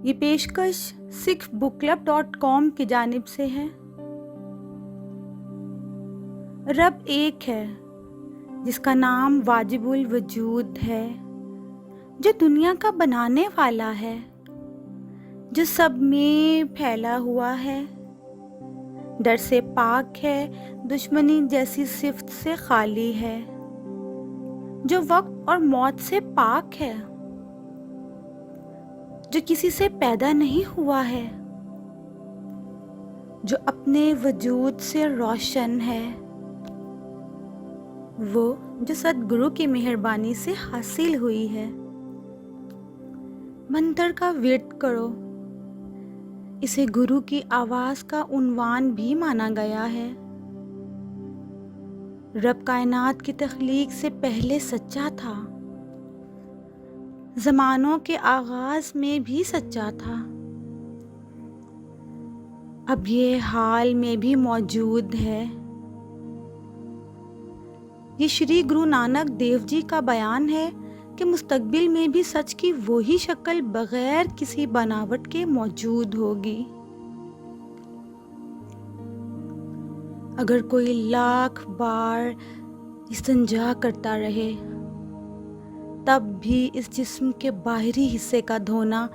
یہ پیشکش sikhbookclub.com کی جانب سے ہے۔ رب ایک ہے جس کا نام واجب الوجود ہے، جو دنیا کا بنانے والا ہے، جو سب میں پھیلا ہوا ہے، ڈر سے پاک ہے، دشمنی جیسی صفت سے خالی ہے، جو وقت اور موت سے پاک ہے، جو کسی سے پیدا نہیں ہوا ہے، جو اپنے وجود سے روشن ہے، وہ جو سدگرو کی مہربانی سے حاصل ہوئی ہے۔ منتر کا ورد کرو، اسے گرو کی آواز کا عنوان بھی مانا گیا ہے۔ رب کائنات کی تخلیق سے پہلے سچا تھا، زمانوں کے آغاز میں بھی سچا تھا، اب یہ حال میں بھی موجود ہے۔ یہ شری گرو نانک دیو جی کا بیان ہے کہ مستقبل میں بھی سچ کی وہی شکل بغیر کسی بناوٹ کے موجود ہوگی۔ اگر کوئی لاکھ بار استنجا کرتا رہے تب بھی اس جسم کے باہری حصے کا دھونا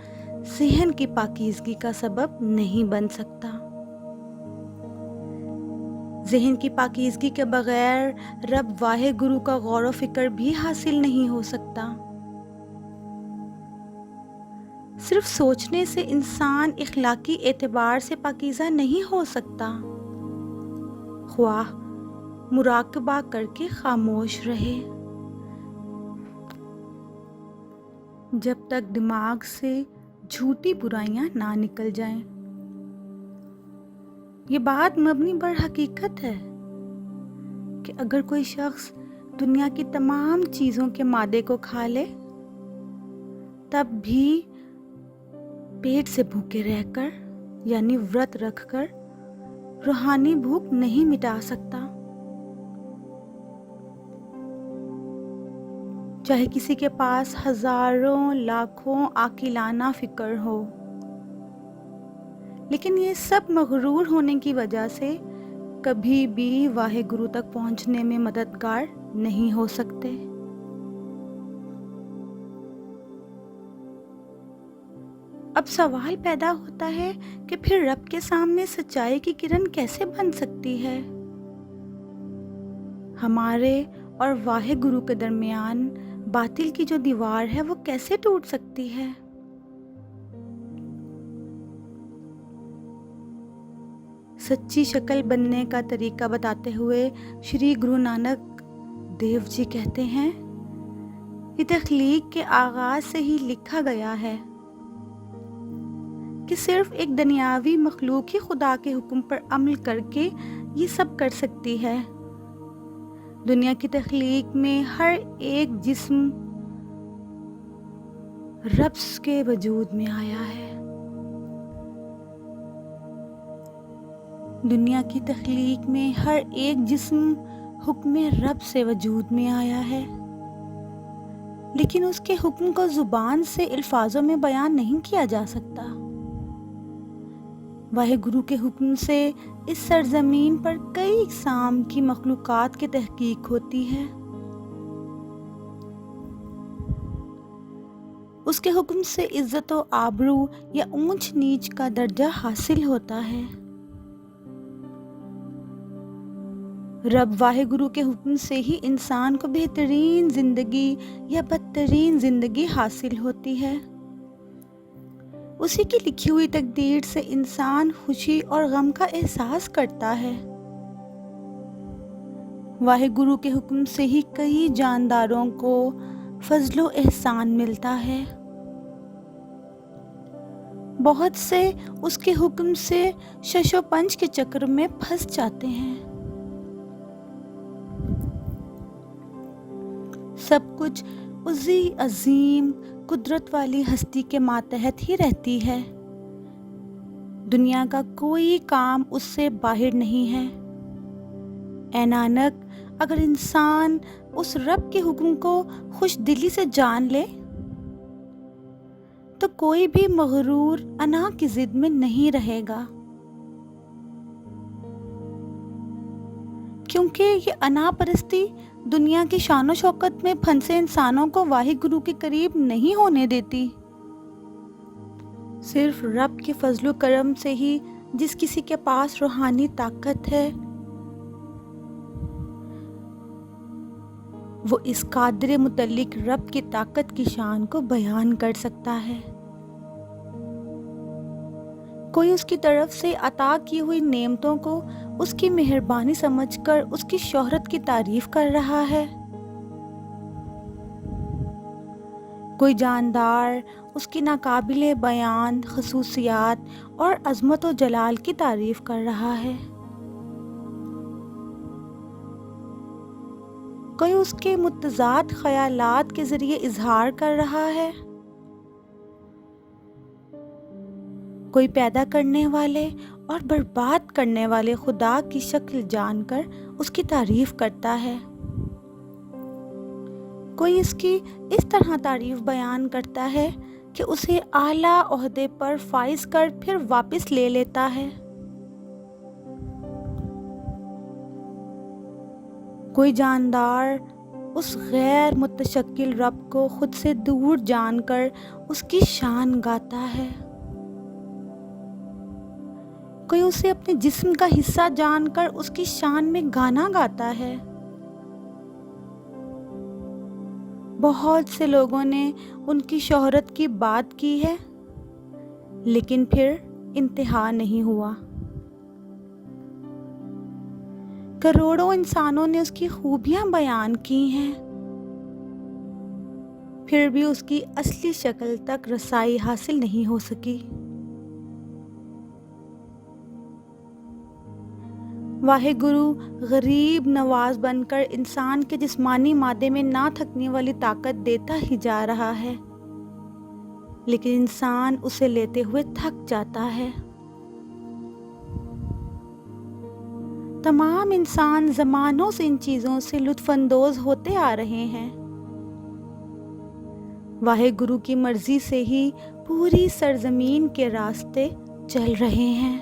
صحن کی پاکیزگی کا سبب نہیں بن سکتا۔ ذہن کی پاکیزگی کے بغیر رب واحد گرو کا غور و فکر بھی حاصل نہیں ہو سکتا۔ صرف سوچنے سے انسان اخلاقی اعتبار سے پاکیزہ نہیں ہو سکتا، خواہ مراقبہ کر کے خاموش رہے۔ جب تک دماغ سے جھوٹی برائیاں نہ نکل جائیں۔ یہ بات مبنی بر حقیقت ہے کہ اگر کوئی شخص دنیا کی تمام چیزوں کے مادے کو کھا لے تب بھی پیٹ سے بھوکے رہ کر یعنی ورت رکھ کر روحانی بھوک نہیں مٹا سکتا۔ چاہے کسی کے پاس ہزاروں لاکھوں عاقلانہ فکر ہو، لیکن یہ سب مغرور ہونے کی وجہ سے کبھی بھی واحد گرو تک پہنچنے میں مددگار نہیں ہو سکتے۔ اب سوال پیدا ہوتا ہے کہ پھر رب کے سامنے سچائی کی کرن کیسے بن سکتی ہے؟ ہمارے اور واحد گرو کے درمیان باطل کی جو دیوار ہے وہ کیسے ٹوٹ سکتی ہے؟ سچی شکل بننے کا طریقہ بتاتے ہوئے شری گرو نانک دیو جی کہتے ہیں، یہ تخلیق کے آغاز سے ہی لکھا گیا ہے کہ صرف ایک دنیاوی مخلوق ہی خدا کے حکم پر عمل کر کے یہ سب کر سکتی ہے۔ دنیا کی تخلیق میں ہر ایک جسم رب کے وجود میں آیا ہے۔ دنیا کی تخلیق میں ہر ایک جسم حکم رب سے وجود میں آیا ہے، لیکن اس کے حکم کو زبان سے الفاظوں میں بیان نہیں کیا جا سکتا۔ واحد گرو کے حکم سے اس سرزمین پر کئی اقسام کی مخلوقات کی تحقیق ہوتی ہے۔ اس کے حکم سے عزت و آبرو یا اونچ نیچ کا درجہ حاصل ہوتا ہے۔ رب واحد گرو کے حکم سے ہی انسان کو بہترین زندگی یا بدترین زندگی حاصل ہوتی ہے۔ اسی کی لکھی ہوئی تقدیر سے انسان خوشی اور غم کا احساس کرتا ہے۔ واحد گرو کے حکم سے ہی کئی جانداروں کو فضل و احسان ملتا ہے۔ بہت سے اس کے حکم سے شش و پنچ کے چکر میں پھنس جاتے ہیں۔ سب کچھ اسی عظیم قدرت والی ہستی کے ماتحت ہی رہتی ہے۔ دنیا کا کوئی کام اس سے باہر نہیں ہے۔ اے نانک، اگر انسان اس رب کے حکم کو خوش دلی سے جان لے تو کوئی بھی مغرور انا کی ضد میں نہیں رہے گا، کیونکہ یہ انا پرستی دنیا کی شان و شوکت میں پھنسے انسانوں کو واحد گرو کے قریب نہیں ہونے دیتی۔ صرف رب کے فضل و کرم سے ہی جس کسی کے پاس روحانی طاقت ہے، وہ اس قادر متعلق رب کی طاقت کی شان کو بیان کر سکتا ہے۔ کوئی اس کی طرف سے عطا کی ہوئی نعمتوں کو اس کی مہربانی سمجھ کر اس کی شہرت کی تعریف کر رہا ہے، کوئی جاندار اس کی ناقابل بیان خصوصیات اور عظمت و جلال کی تعریف کر رہا ہے، کوئی اس کے متضاد خیالات کے ذریعے اظہار کر رہا ہے، کوئی پیدا کرنے والے اور برباد کرنے والے خدا کی شکل جان کر اس کی تعریف کرتا ہے، کوئی اس کی اس طرح تعریف بیان کرتا ہے کہ اسے اعلیٰ عہدے پر فائز کر پھر واپس لے لیتا ہے، کوئی جاندار اس غیر متشکل رب کو خود سے دور جان کر اس کی شان گاتا ہے، کوئی اسے اپنے جسم کا حصہ جان کر اس کی شان میں گانا گاتا ہے۔ بہت سے لوگوں نے ان کی شہرت کی بات کی ہے، لیکن پھر انتہا نہیں ہوا۔ کروڑوں انسانوں نے اس کی خوبیاں بیان کی ہیں، پھر بھی اس کی اصلی شکل تک رسائی حاصل نہیں ہو سکی۔ واحد گرو غریب نواز بن کر انسان کے جسمانی مادے میں نہ تھکنے والی طاقت دیتا ہی جا رہا ہے، لیکن انسان اسے لیتے ہوئے تھک جاتا ہے۔ تمام انسان زمانوں سے ان چیزوں سے لطف اندوز ہوتے آ رہے ہیں، واحد گرو کی مرضی سے ہی پوری سرزمین کے راستے چل رہے ہیں۔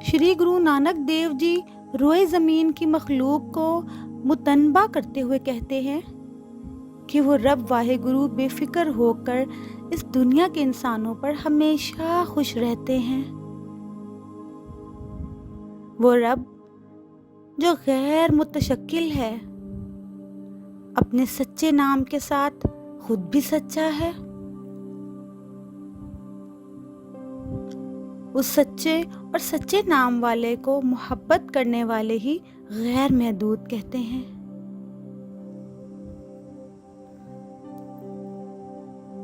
شری گرو نانک دیو جی روئے زمین کی مخلوق کو متنبہ کرتے ہوئے کہتے ہیں کہ وہ رب واحد گرو بے فکر ہو کر اس دنیا کے انسانوں پر ہمیشہ خوش رہتے ہیں۔ وہ رب جو غیر متشکل ہے، اپنے سچے نام کے ساتھ خود بھی سچا ہے، اس سچے اور سچے نام والے کو محبت کرنے والے ہی غیر محدود کہتے ہیں۔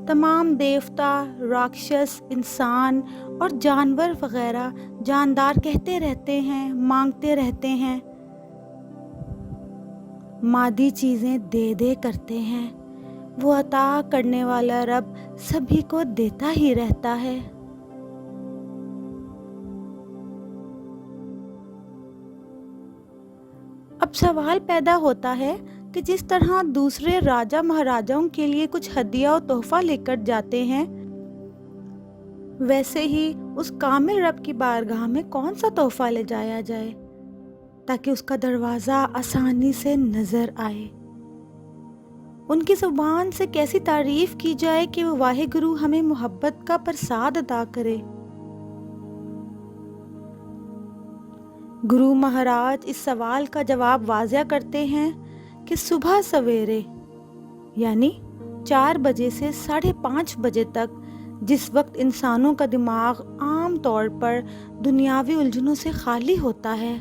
تمام دیوتا، راکشس، انسان اور جانور وغیرہ جاندار کہتے رہتے ہیں، مانگتے رہتے ہیں، مادی چیزیں دے دے کرتے ہیں، وہ عطا کرنے والا رب سبھی کو دیتا ہی رہتا ہے۔ اب سوال پیدا ہوتا ہے کہ جس طرح دوسرے راجا مہاراجاؤں کے لیے کچھ ہدیہ و تحفہ لے کر جاتے ہیں، ویسے ہی اس کامل رب کی بارگاہ میں کون سا تحفہ لے جایا جائے تاکہ اس کا دروازہ آسانی سے نظر آئے؟ ان کی زبان سے کیسی تعریف کی جائے کہ وہ واحد گرو ہمیں محبت کا پرساد عطا کرے؟ گرو مہاراج اس سوال کا جواب واضح کرتے ہیں کہ صبح سویرے یعنی 4 بجے سے 5:30 بجے تک، جس وقت انسانوں کا دماغ عام طور پر دنیاوی الجھنوں سے خالی ہوتا ہے،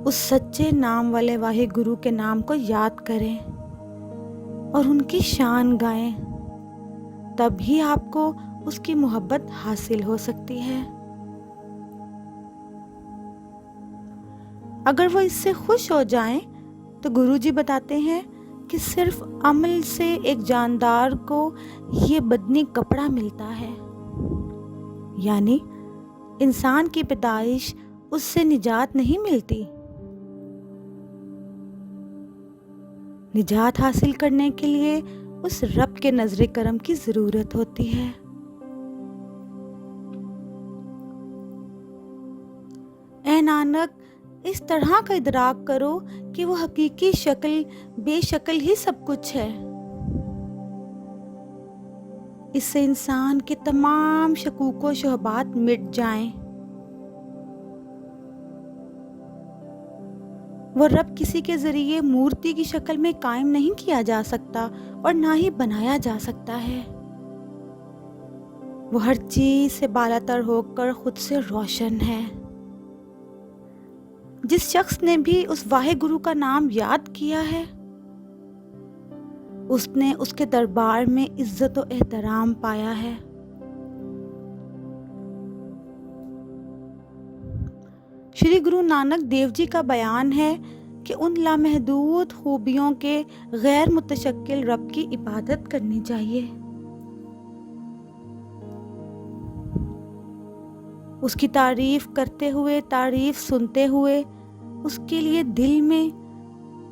اس سچے نام والے واحد گرو کے نام کو یاد کریں اور ان کی شان گائیں، تب ہی آپ کو اس کی محبت حاصل ہو سکتی ہے۔ اگر وہ اس سے خوش ہو جائیں تو گرو جی بتاتے ہیں کہ صرف عمل سے ایک جاندار کو یہ بدنی کپڑا ملتا ہے، یعنی انسان کی پیدائش اس سے نجات نہیں ملتی۔ نجات حاصل کرنے کے لیے اس رب کے نظر کرم کی ضرورت ہوتی ہے۔ اے نانک، اس طرح کا ادراک کرو کہ وہ حقیقی شکل بے شکل ہی سب کچھ ہے۔ اس سے انسان کے تمام شکوک و شبہات مٹ جائیں۔ وہ رب کسی کے ذریعے مورتی کی شکل میں قائم نہیں کیا جا سکتا اور نہ ہی بنایا جا سکتا ہے۔ وہ ہر چیز سے بالاتر ہو کر خود سے روشن ہے۔ جس شخص نے بھی اس واحد گرو کا نام یاد کیا ہے، اس نے اس کے دربار میں عزت و احترام پایا ہے۔ شری گرو نانک دیو جی کا بیان ہے کہ ان لامحدود خوبیوں کے غیر متشکل رب کی عبادت کرنی چاہیے۔ اس کی تعریف کرتے ہوئے، تعریف سنتے ہوئے اس کے لیے دل میں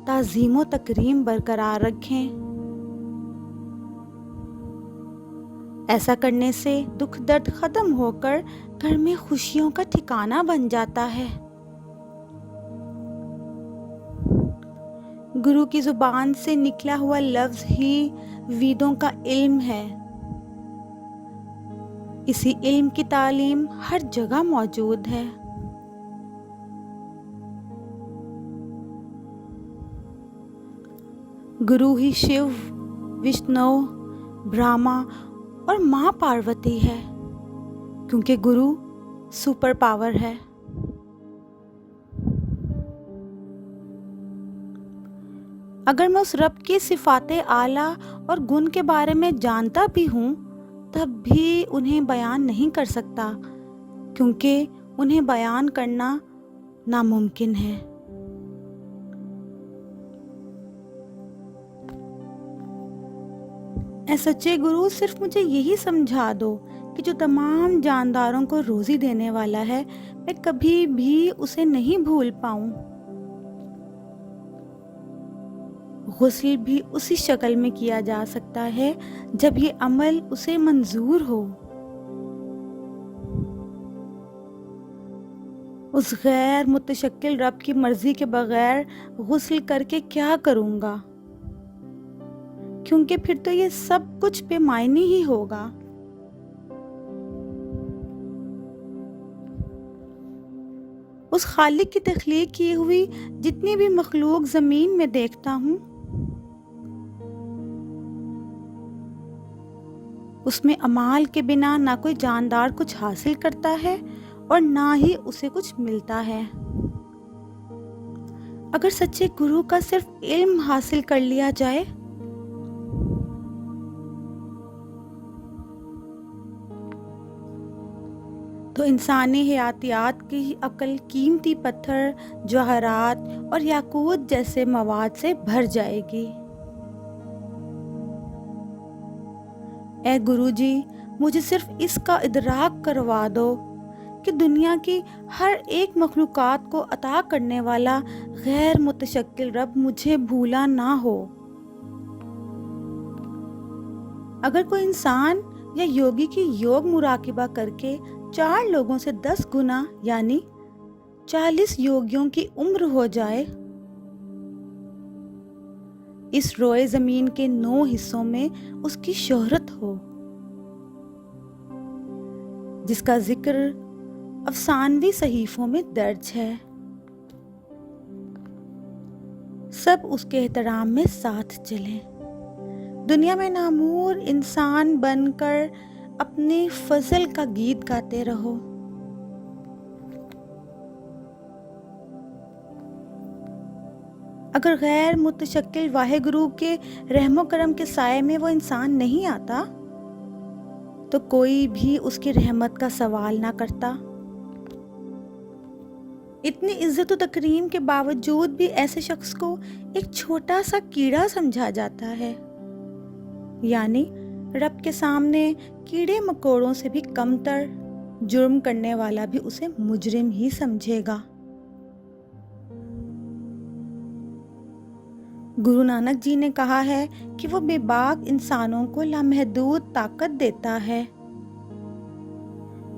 تعظیم و تکریم برقرار رکھیں۔ ایسا کرنے سے دکھ درد ختم ہو کر گھر میں خوشیوں کا ٹھکانہ بن جاتا ہے۔ گرو کی زبان سے نکلا ہوا لفظ ہی ویدوں کا علم ہے۔ اسی علم کی تعلیم ہر جگہ موجود ہے۔ گرو ہی شیو، وشنو، برہما اور ماں پاروتی ہے، کیونکہ گرو سپر پاور ہے۔ اگر میں اس رب کی صفات اعلیٰ اور گن کے بارے میں جانتا بھی ہوں، تب بھی انہیں بیان نہیں کر سکتا، کیونکہ انہیں بیان کرنا ناممکن ہے۔ اے سچے گرو، صرف مجھے یہی سمجھا دو کہ جو تمام جانداروں کو روزی دینے والا ہے، میں کبھی بھی اسے نہیں بھول پاؤں۔ غسل بھی اسی شکل میں کیا جا سکتا ہے جب یہ عمل اسے منظور ہو۔ اس غیر متشکل رب کی مرضی کے بغیر غسل کر کے کیا کروں گا؟ کیونکہ پھر تو یہ سب کچھ بے معنی ہی ہوگا۔ اس خالق کی تخلیق کی ہوئی جتنی بھی مخلوق زمین میں دیکھتا ہوں، اس میں اعمال کے بنا نہ کوئی جاندار کچھ حاصل کرتا ہے اور نہ ہی اسے کچھ ملتا ہے۔ اگر سچے گرو کا صرف علم حاصل کر لیا جائے تو انسانی حیاتیات کی عقل قیمتی پتھر، جواہرات اور یاقوت جیسے مواد سے بھر جائے گی۔ اے گرو جی، مجھے صرف اس کا ادراک کروا دو کہ دنیا کی ہر ایک مخلوقات کو عطا کرنے والا غیر متشکل رب مجھے بھولا نہ ہو۔ اگر کوئی انسان یا یوگی کی یوگ مراقبہ کر کے 4 لوگوں سے 10 گنا یعنی 40 یوگیوں کی عمر ہو جائے، اس روئے زمین کے 9 حصوں میں اس کی شہرت ہو، جس کا ذکر افسانوی صحیفوں میں درج ہے، سب اس کے احترام میں ساتھ چلیں، دنیا میں نامور انسان بن کر اپنے فضل کا گیت گاتے رہو۔ اگر غیر متشکل واحد گرو کے رحم و کرم کے سائے میں وہ انسان نہیں آتا تو کوئی بھی اس کی رحمت کا سوال نہ کرتا۔ اتنی عزت و تکریم کے باوجود بھی ایسے شخص کو ایک چھوٹا سا کیڑا سمجھا جاتا ہے، یعنی رب کے سامنے کیڑے مکوڑوں سے بھی کم تر، جرم کرنے والا بھی اسے مجرم ہی سمجھے گا۔ گرو نانک جی نے کہا ہے کہ وہ بے باک انسانوں کو لامحدود طاقت دیتا ہے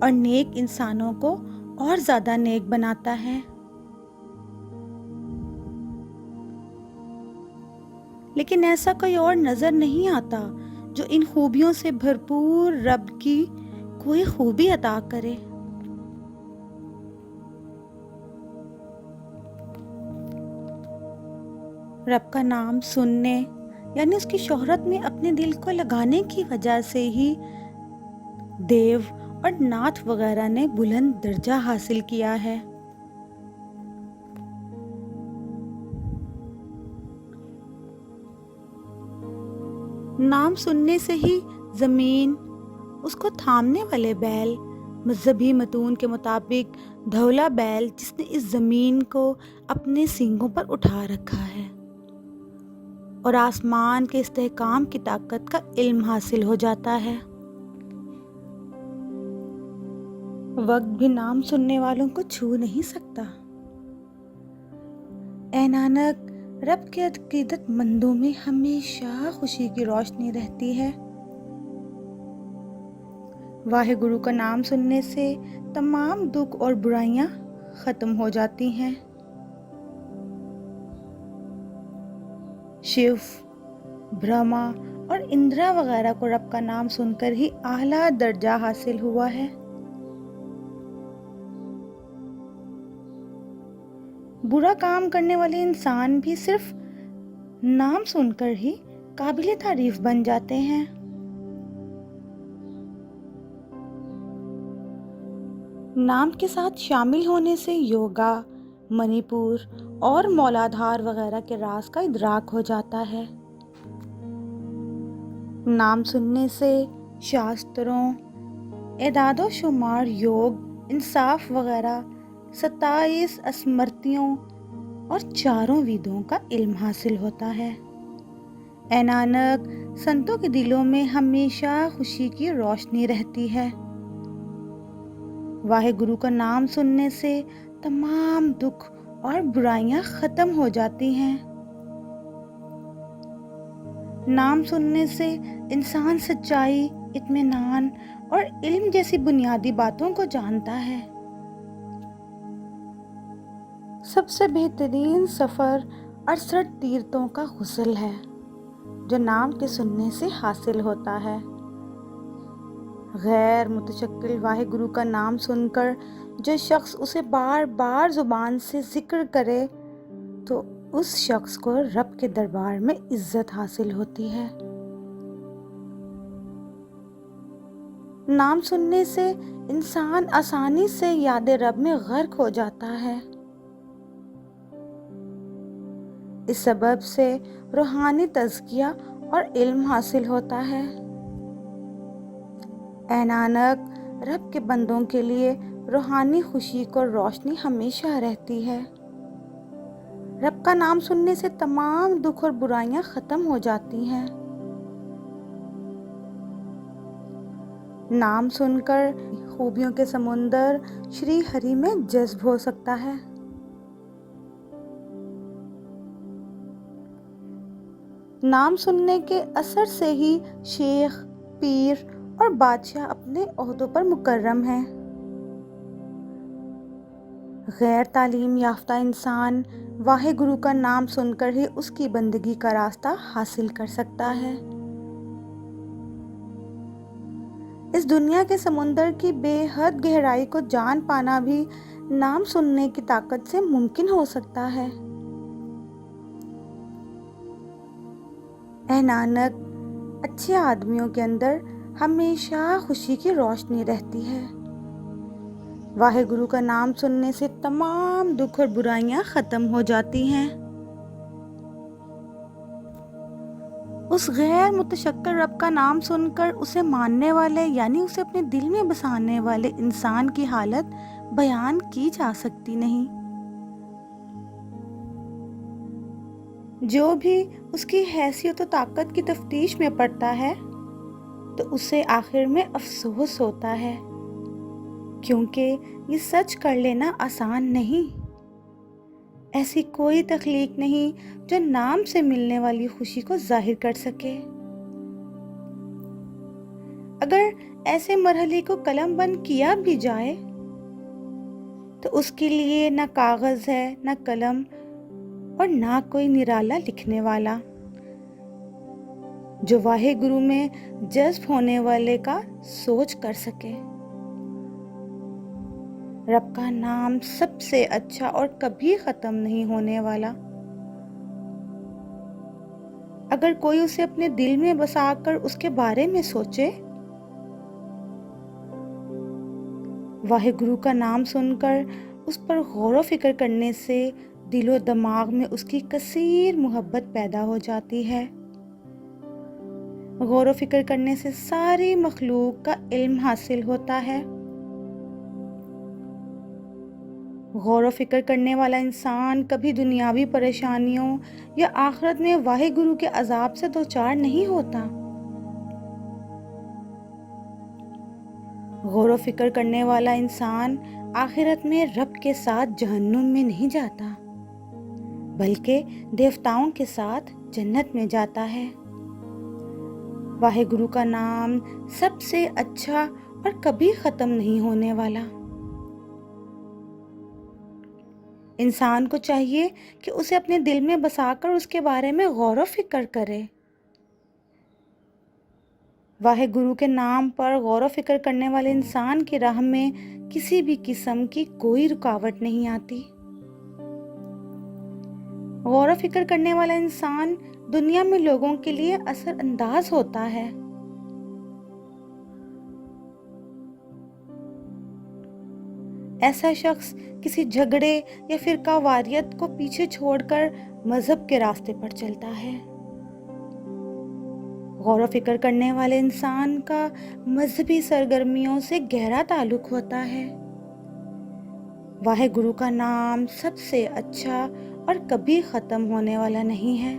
اور نیک انسانوں کو اور زیادہ نیک بناتا ہے۔ لیکن ایسا کوئی اور نظر نہیں آتا جو ان خوبیوں سے بھرپور رب کی کوئی خوبی عطا کرے۔ رب کا نام سننے یعنی اس کی شہرت میں اپنے دل کو لگانے کی وجہ سے ہی دیو اور ناتھ وغیرہ نے بلند درجہ حاصل کیا ہے۔ نام سننے سے ہی زمین، اس کو تھامنے والے بیل، مذہبی متون کے مطابق دھولا بیل جس نے اس زمین کو اپنے سینگوں پر اٹھا رکھا ہے، اور آسمان کے استحکام کی طاقت کا علم حاصل ہو جاتا ہے۔ وقت بھی نام سننے والوں کو چھو نہیں سکتا۔ اے نانک، رب کے عقیدت مندوں میں ہمیشہ خوشی کی روشنی رہتی ہے۔ واحد گرو کا نام سننے سے تمام دکھ اور برائیاں ختم ہو جاتی ہیں۔ شیو، برہما اور اندرا وغیرہ کو رب کا نام سن کر ہی اعلیٰ درجہ حاصل ہوا ہے۔ برا کام کرنے والے انسان بھی صرف نام سن کر ہی قابل تعریف بن جاتے ہیں۔ نام کے ساتھ شامل ہونے سے یوگا، منی پور اور مولادھار وغیرہ کے راز کا ادراک ہو جاتا ہے۔ نام سننے سے شاستروں، اعداد و شمار، یوگ، انصاف وغیرہ 27 اسمرتیوں اور 4 ویدوں کا علم حاصل ہوتا ہے۔ اے نانک، سنتوں کے دلوں میں ہمیشہ خوشی کی روشنی رہتی ہے۔ واحد گرو کا نام سننے سے تمام دکھ اور برائیاں ختم ہو جاتی ہیں۔ نام سننے سے انسان سچائی، اطمینان اور علم جیسی بنیادی باتوں کو جانتا ہے۔ سب سے بہترین سفر 68 تیرتھوں کا غسل ہے جو نام کے سننے سے حاصل ہوتا ہے۔ غیر متشکل واحد گرو کا نام سن کر جو شخص اسے بار بار زبان سے ذکر کرے تو اس شخص کو رب کے دربار میں عزت حاصل ہوتی ہے۔ نام سننے سے انسان آسانی سے یاد رب میں غرق ہو جاتا ہے۔ اس سبب سے روحانی تزکیہ اور علم حاصل ہوتا ہے۔ اے نانک، رب کے بندوں کے لیے روحانی خوشی کو روشنی ہمیشہ رہتی ہے۔ رب کا نام سننے سے تمام دکھ اور برائیاں ختم ہو جاتی ہیں۔ نام سن کر خوبیوں کے سمندر شری ہری میں جذب ہو سکتا ہے۔ نام سننے کے اثر سے ہی شیخ، پیر اور بادشاہ اپنے عہدوں پر مکرم ہیں۔ غیر تعلیم یافتہ انسان واحد گرو کا نام سن کر ہی اس کی بندگی کا راستہ حاصل کر سکتا ہے۔ اس دنیا کے سمندر کی بے حد گہرائی کو جان پانا بھی نام سننے کی طاقت سے ممکن ہو سکتا ہے۔ اے نانک، اچھے آدمیوں کے اندر ہمیشہ خوشی کی روشنی رہتی ہے۔ واحد گرو کا نام سننے سے تمام دکھ اور برائیاں ختم ہو جاتی ہیں۔ اس غیر متشکل رب کا نام سن کر اسے ماننے والے یعنی اسے اپنے دل میں بسانے والے انسان کی حالت بیان کی جا سکتی نہیں۔ جو بھی اس کی حیثیت و طاقت کی تفتیش میں پڑتا ہے تو اسے آخر میں افسوس ہوتا ہے۔ کیونکہ یہ سچ کر لینا آسان نہیں۔ ایسی کوئی تخلیق نہیں جو نام سے ملنے والی خوشی کو ظاہر کر سکے۔ اگر ایسے مرحلے کو قلم بند کیا بھی جائے تو اس کے لیے نہ کاغذ ہے، نہ قلم، اور نہ کوئی نرالا لکھنے والا جو واحے گرو میں جذب ہونے والے کا سوچ کر سکے۔ رب کا نام سب سے اچھا اور کبھی ختم نہیں ہونے والا۔ اگر کوئی اسے اپنے دل میں بسا کر اس کے بارے میں سوچے، واحے گرو کا نام سن کر اس پر غور و فکر کرنے سے دل و دماغ میں اس کی کثیر محبت پیدا ہو جاتی ہے۔ غور و فکر کرنے سے ساری مخلوق کا علم حاصل ہوتا ہے۔ غور و فکر کرنے والا انسان کبھی دنیاوی پریشانیوں یا آخرت میں واحے گرو کے عذاب سے دوچار نہیں ہوتا۔ غور و فکر کرنے والا انسان آخرت میں رب کے ساتھ جہنم میں نہیں جاتا، بلکہ دیوتاؤں کے ساتھ جنت میں جاتا ہے۔ واحے گرو کا نام سب سے اچھا اور کبھی ختم نہیں ہونے والا۔ انسان کو چاہیے کہ اسے اپنے دل میں بسا کر اس کے بارے میں غور و فکر کرے۔ واحے گرو کے نام پر غور و فکر کرنے والے انسان کی راہ میں کسی بھی قسم کی کوئی رکاوٹ نہیں آتی۔ غور و فکر کرنے والا انسان دنیا میں لوگوں کے لیے اثر انداز ہوتا ہے۔ ایسا شخص کسی جھگڑے یا فرقہ واریت کو پیچھے چھوڑ کر مذہب کے راستے پر چلتا ہے۔ غور و فکر کرنے والے انسان کا مذہبی سرگرمیوں سے گہرا تعلق ہوتا ہے۔ واحے گرو کا نام سب سے اچھا اور کبھی ختم ہونے والا نہیں ہے۔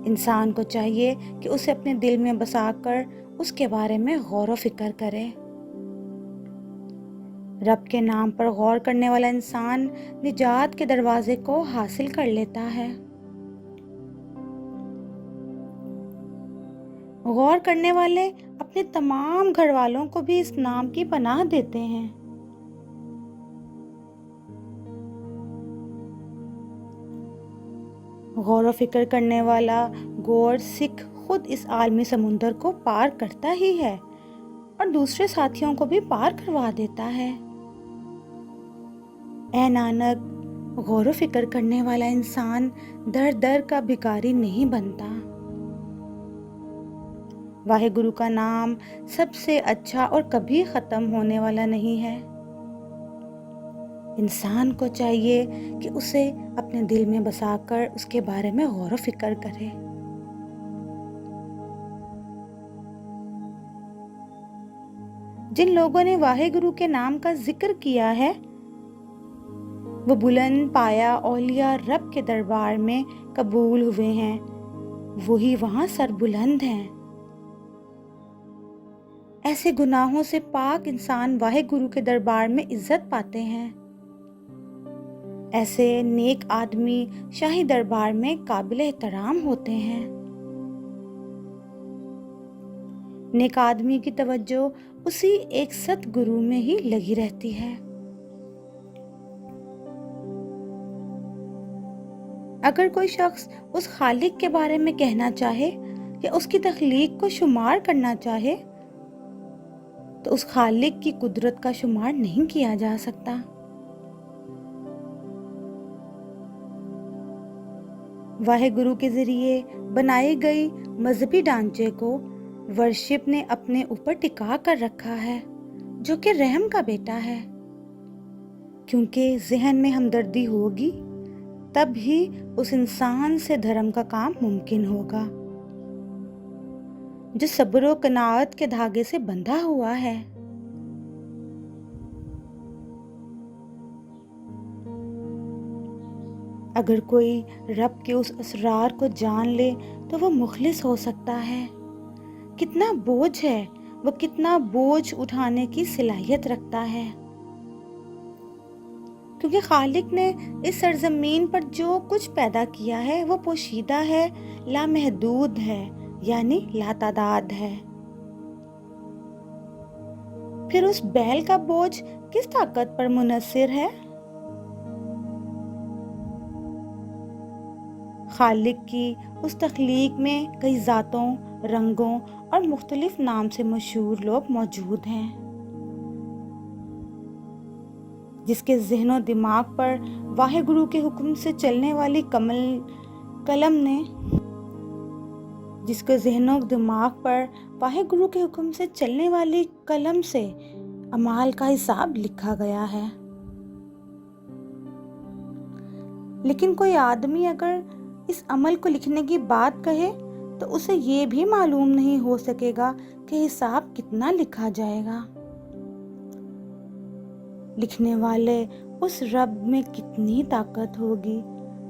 انسان کو چاہیے کہ اسے اپنے دل میں بسا کر اس کے بارے میں غور و فکر کرے۔ رب کے نام پر غور کرنے والا انسان نجات کے دروازے کو حاصل کر لیتا ہے۔ غور کرنے والے اپنے تمام گھر والوں کو بھی اس نام کی پناہ دیتے ہیں۔ غور و فکر کرنے والا گور سکھ خود اس عالمی سمندر کو پار کرتا ہی ہے اور دوسرے ساتھیوں کو بھی پار کروا دیتا ہے۔ اے نانک، غور و فکر کرنے والا انسان در در کا بھکاری نہیں بنتا۔ واحے گرو کا نام سب سے اچھا اور کبھی ختم ہونے والا نہیں ہے۔ انسان کو چاہیے کہ اسے اپنے دل میں بسا کر اس کے بارے میں غور و فکر کرے۔ جن لوگوں نے واحے گرو کے نام کا ذکر کیا ہے وہ بلند پایا اولیاء رب کے دربار میں قبول ہوئے ہیں، وہی وہاں سر بلند ہیں۔ ایسے گناہوں سے پاک انسان واحے گرو کے دربار میں عزت پاتے ہیں۔ ایسے نیک آدمی شاہی دربار میں قابل احترام ہوتے ہیں۔ نیک آدمی کی توجہ اسی ایک ست گرو میں ہی لگی رہتی ہے۔ اگر کوئی شخص اس خالق کے بارے میں کہنا چاہے یا اس کی تخلیق کو شمار کرنا چاہے تو اس خالق کی قدرت کا شمار نہیں کیا جا سکتا۔ واحے گرو کے ذریعے بنائی گئی مذہبی ڈھانچے کو ورشپ نے اپنے اوپر ٹکا کر رکھا ہے، جو کہ رحم کا بیٹا ہے۔ کیونکہ ذہن میں ہمدردی ہوگی تب ہی اس انسان سے دھرم کا کام ممکن ہوگا جو صبر و قناعت کے دھاگے سے بندھا ہوا ہے۔ اگر کوئی رب کے اس اسرار کو جان لے تو وہ مخلص ہو سکتا ہے۔ کتنا بوجھ ہے وہ کتنا بوجھ اٹھانے کی صلاحیت رکھتا ہے، کیونکہ خالق نے اس سرزمین پر جو کچھ پیدا کیا ہے وہ پوشیدہ ہے، لامحدود ہے، یعنی لاتعداد ہے۔ پھر اس بیل کا بوجھ کس طاقت پر منحصر ہے؟ خالق کی اس تخلیق میں کئی ذاتوں، رنگوں اور مختلف نام سے مشہور لوگ موجود ہیں، جس کے ذہن و دماغ پر واحد گرو کے حکم سے چلنے والی قلم سے اعمال کا حساب لکھا گیا ہے۔ لیکن کوئی آدمی اگر اس عمل کو لکھنے کی بات کہے تو اسے یہ بھی معلوم نہیں ہو سکے گا کہ حساب کتنا لکھا جائے گا۔ لکھنے والے اس رب میں کتنی طاقت ہوگی،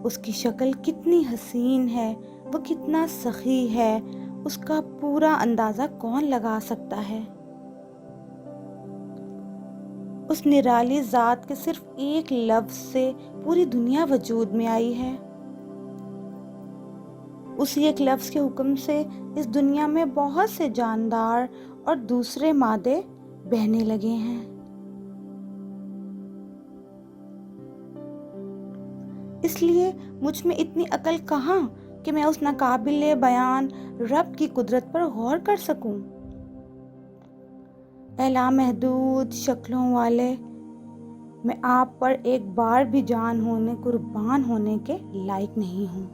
اس کی شکل کتنی حسین ہے، وہ کتنا سخی ہے، اس کا پورا اندازہ کون لگا سکتا ہے؟ اس نرالی ذات کے صرف ایک لفظ سے پوری دنیا وجود میں آئی ہے۔ اسی ایک لفظ کے حکم سے اس دنیا میں بہت سے جاندار اور دوسرے مادے بہنے لگے ہیں۔ اس لیے مجھ میں اتنی عقل کہاں کہ میں اس ناقابل بیان رب کی قدرت پر غور کر سکوں۔ اے لامحدود شکلوں والے، میں آپ پر ایک بار بھی قربان ہونے کے لائق نہیں ہوں۔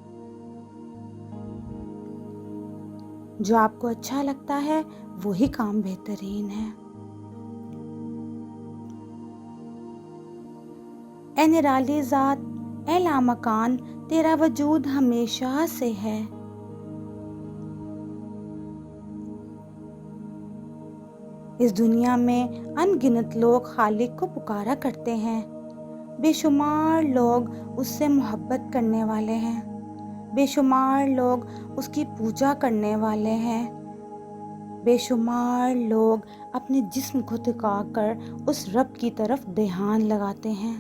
جو آپ کو اچھا لگتا ہے وہی کام بہترین ہے۔ اے نرالی ذات، اے لامکان، تیرا وجود ہمیشہ سے ہے۔ اس دنیا میں ان گنت لوگ خالق کو پکارا کرتے ہیں، بے شمار لوگ اس سے محبت کرنے والے ہیں، بے شمار لوگ اس کی پوجا کرنے والے ہیں، بے شمار لوگ اپنے جسم کو تھکا کر اس رب کی طرف دھیان لگاتے ہیں،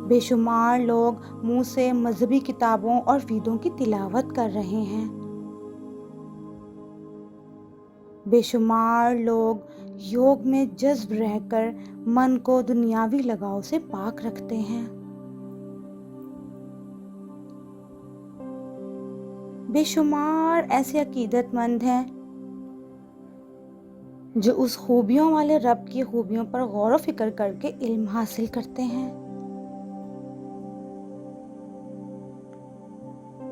بے شمار لوگ منہ سے مذہبی کتابوں اور ویدوں کی تلاوت کر رہے ہیں، بے شمار لوگ یوگ میں جذب رہ کر من کو دنیاوی لگاؤ سے پاک رکھتے ہیں، بے شمار ایسے عقیدت مند ہیں جو اس خوبیوں والے رب کی خوبیوں پر غور و فکر کر کے علم حاصل کرتے ہیں،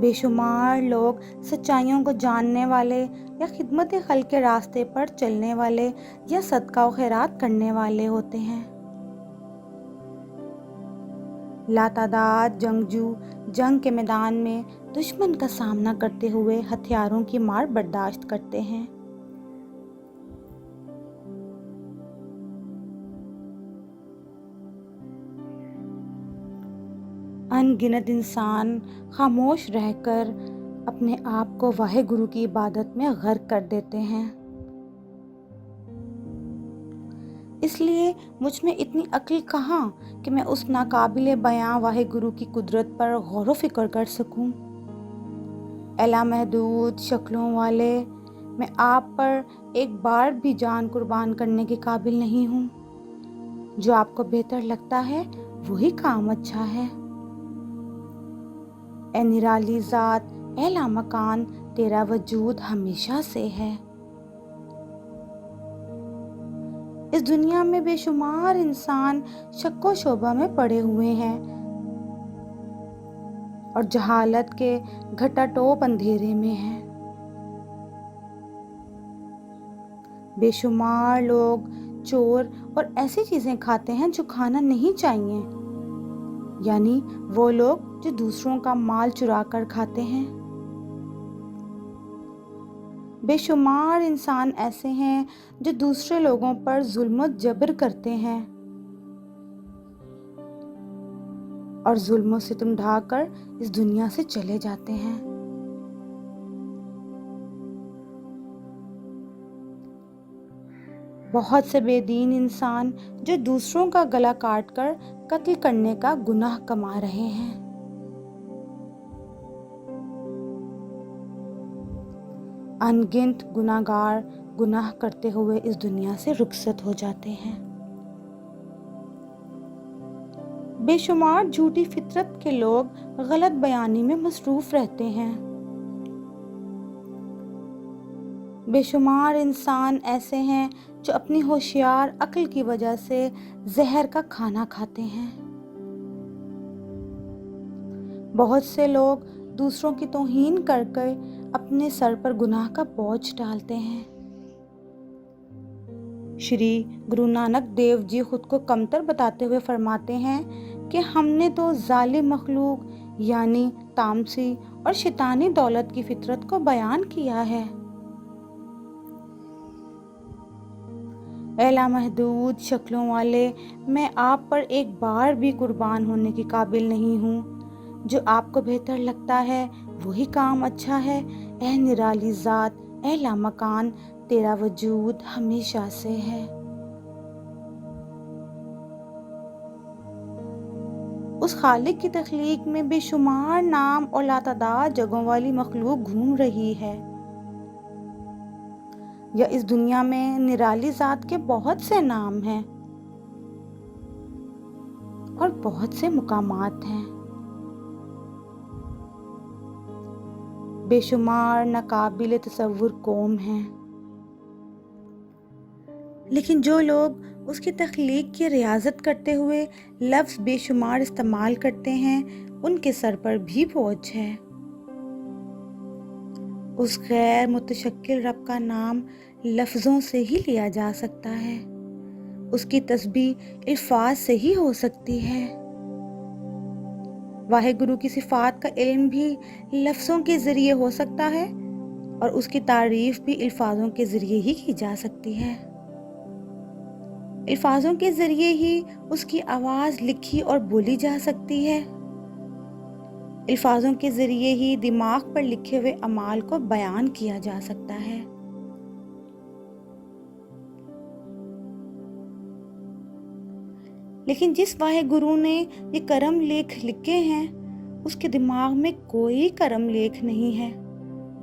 بے شمار لوگ سچائیوں کو جاننے والے یا خدمت خلق کے راستے پر چلنے والے یا صدقہ و خیرات کرنے والے ہوتے ہیں۔ لاتعداد جنگجو جنگ کے میدان میں دشمن کا سامنا کرتے ہوئے ہتھیاروں کی مار برداشت کرتے ہیں۔ ان گنت انسان خاموش رہ کر اپنے آپ کو واحد گرو کی عبادت میں غرق کر دیتے ہیں۔ اس لیے مجھ میں اتنی عقل کہاں کہ میں اس ناقابل بیاں واحد گرو کی قدرت پر غور و فکر کر سکوں۔ اے لامحدود شکلوں والے، میں آپ پر ایک بار بھی جان قربان کرنے کے قابل نہیں ہوں۔ جو آپ کو بہتر لگتا ہے وہی کام اچھا ہے۔ اے نرالی ذات، اے لامکان، تیرا وجود ہمیشہ سے ہے۔ اس دنیا میں بے شمار انسان شک و شبہ میں پڑے ہوئے ہیں اور جہالت کے گھٹا ٹوپ اندھیرے میں ہیں۔ بے شمار لوگ چور اور ایسی چیزیں کھاتے ہیں جو کھانا نہیں چاہیے، یعنی وہ لوگ جو دوسروں کا مال چرا کر کھاتے ہیں۔ بے شمار انسان ایسے ہیں جو دوسرے لوگوں پر ظلم و جبر کرتے ہیں اور ظلم و ستم ڈھا کر اس دنیا سے چلے جاتے ہیں۔ بہت سے بے دین انسان جو دوسروں کا گلا کاٹ کر قتل کرنے کا گناہ کما رہے ہیں۔ ان گنت گناہگار گناہ کرتے ہوئے اس دنیا سے رخصت ہو جاتے ہیں۔ بے شمار جھوٹی فطرت کے لوگ غلط بیانی میں مصروف رہتے ہیں۔ بے شمار انسان ایسے ہیں جو اپنی ہوشیار عقل کی وجہ سے زہر کا کھانا کھاتے ہیں۔ بہت سے لوگ دوسروں کی توہین کر کے اپنے سر پر گناہ کا بوجھ ڈالتے ہیں۔ شری گرو نانک دیو جی خود کو کمتر بتاتے ہوئے فرماتے ہیں کہ ہم نے تو ظالم مخلوق یعنی تامسی اور شیطانی دولت کی فطرت کو بیان کیا ہے۔ اے لامحدود شکلوں والے، میں آپ پر ایک بار بھی قربان ہونے کی قابل نہیں ہوں۔ جو آپ کو بہتر لگتا ہے وہی کام اچھا ہے۔ اے نرالی ذات، اے لامکان، تیرا وجود ہمیشہ سے ہے۔ اس خالق کی تخلیق میں بے شمار نام اور لاتعداد جگہوں والی مخلوق گھوم رہی ہے۔ یا اس دنیا میں نرالی ذات کے بہت سے نام ہیں اور بہت سے مقامات ہیں۔ بے شمار ناقابل تصور قوم ہیں، لیکن جو لوگ اس کی تخلیق کی ریاضت کرتے ہوئے لفظ بے شمار استعمال کرتے ہیں ان کے سر پر بھی بوجھ ہے۔ اس غیر متشکل رب کا نام لفظوں سے ہی لیا جا سکتا ہے، اس کی تسبیح الفاظ سے ہی ہو سکتی ہے۔ واحد گرو کی صفات کا علم بھی لفظوں کے ذریعے ہو سکتا ہے اور اس کی تعریف بھی الفاظوں کے ذریعے ہی کی جا سکتی ہے۔ الفاظوں کے ذریعے ہی اس کی آواز لکھی اور بولی جا سکتی ہے۔ الفاظوں کے ذریعے ہی دماغ پر لکھے ہوئے اعمال کو بیان کیا جا سکتا ہے۔ لیکن جس واحد گرو نے یہ کرم لیکھ لکھے ہیں اس کے دماغ میں کوئی کرم لیکھ نہیں ہے،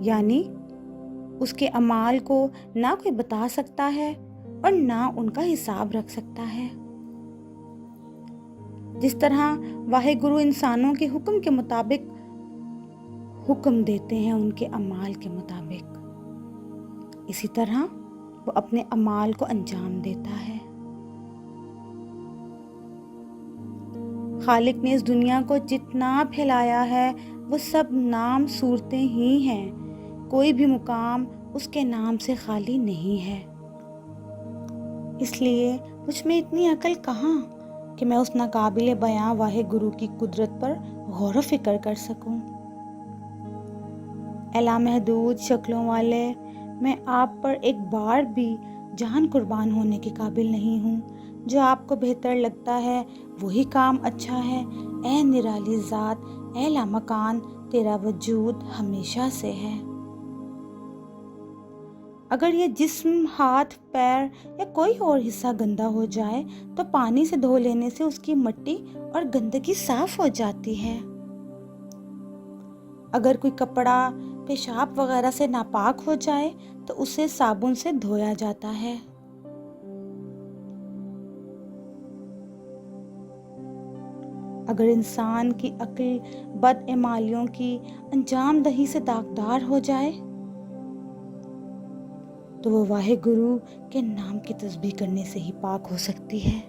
یعنی اس کے اعمال کو نہ کوئی بتا سکتا ہے اور نہ ان کا حساب رکھ سکتا ہے۔ جس طرح واحد گرو انسانوں کے حکم کے مطابق حکم دیتے ہیں ان کے اعمال کے مطابق، اسی طرح وہ اپنے اعمال کو انجام دیتا ہے۔ خالق نے اس دنیا کو جتنا پھیلایا ہے وہ سب نام صورتیں ہی ہیں، کوئی بھی مقام اس کے نام سے خالی نہیں ہے۔ اس لیے مجھ میں اتنی عقل کہاں کہ میں اس ناقابل بیاں واحد گرو کی قدرت پر غور و فکر کر سکوں۔ اے لامحدود شکلوں والے، میں آپ پر ایک بار بھی جان قربان ہونے کے قابل نہیں ہوں۔ جو آپ کو بہتر لگتا ہے وہی کام اچھا ہے۔ اے نرالی ذات، اے لامکان، تیرا وجود ہمیشہ سے ہے۔ اگر یہ جسم، ہاتھ، پیر یا کوئی اور حصہ گندا ہو جائے تو پانی سے دھو لینے سے اس کی مٹی اور گندگی صاف ہو جاتی ہے۔ اگر کوئی کپڑا پیشاب وغیرہ سے ناپاک ہو جائے تو اسے صابن سے دھویا جاتا ہے۔ اگر انسان کی عقل بد اعمالیوں کی انجام دہی سے داغدار ہو جائے تو وہ واحد گرو کے نام کی تسبیح کرنے سے ہی پاک ہو سکتی ہے۔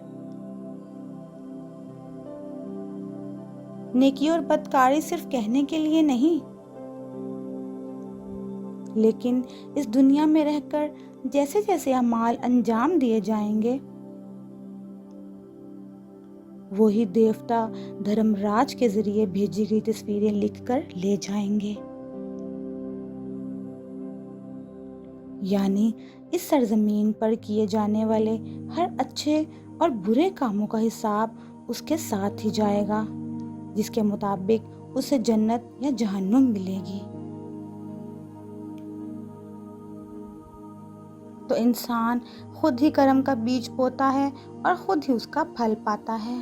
نیکی اور بدکاری صرف کہنے کے لیے نہیں، لیکن اس دنیا میں رہ کر جیسے جیسے اعمال انجام دیے جائیں گے وہی دیوتا دھرم راج کے ذریعے بھیجی گئی تصویریں لکھ کر لے جائیں گے، یعنی اس سرزمین پر کیے جانے والے ہر اچھے اور برے کاموں کا حساب اس کے ساتھ ہی جائے گا، جس کے مطابق اسے جنت یا جہنم ملے گی۔ تو انسان خود ہی کرم کا بیج بوتا ہے اور خود ہی اس کا پھل پاتا ہے۔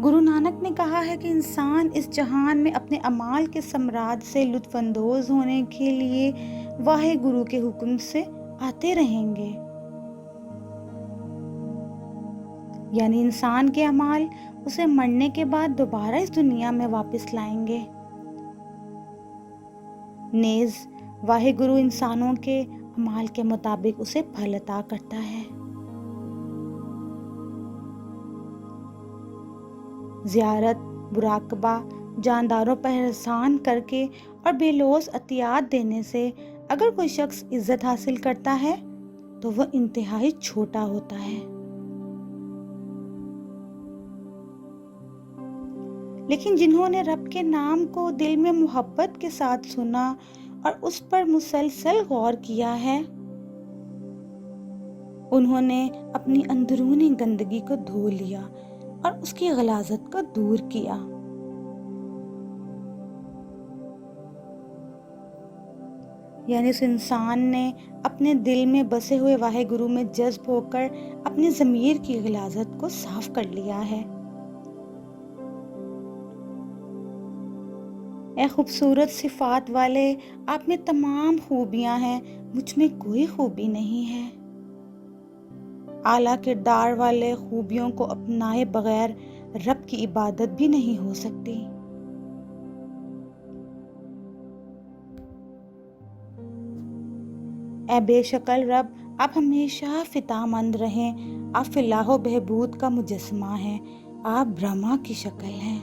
گرو نانک نے کہا ہے کہ انسان اس جہان میں اپنے اعمال کے سمراج سے لطف اندوز ہونے کے لیے واحے گرو کے حکم سے آتے رہیں گے، یعنی انسان کے اعمال اسے مرنے کے بعد دوبارہ اس دنیا میں واپس لائیں گے۔ نیز واحے گرو انسانوں کے اعمال کے مطابق اسے پھل عطا کرتا ہے۔ زیارت، مراقبہ، جانداروں پر احسان کر کے اور بے لوث عطیات دینے سے اگر کوئی شخص عزت حاصل کرتا ہے تو وہ انتہائی چھوٹا ہوتا ہے، لیکن جنہوں نے رب کے نام کو دل میں محبت کے ساتھ سنا اور اس پر مسلسل غور کیا ہے، انہوں نے اپنی اندرونی گندگی کو دھو لیا اور اس کی غلاظت کو دور کیا۔ یعنی اس انسان نے اپنے دل میں بسے ہوئے واحے گرو میں جذب ہو کر اپنی ضمیر کی غلاظت کو صاف کر لیا ہے۔ اے خوبصورت صفات والے، آپ میں تمام خوبیاں ہیں، مجھ میں کوئی خوبی نہیں ہے۔ اعلیٰ کردار والے خوبیوں کو اپنائے بغیر رب کی عبادت بھی نہیں ہو سکتی۔ اے بے شکل رب، آپ ہمیشہ فتح مند رہیں، آپ فلاح و بہبود کا مجسمہ ہیں، آپ برہما کی شکل ہیں،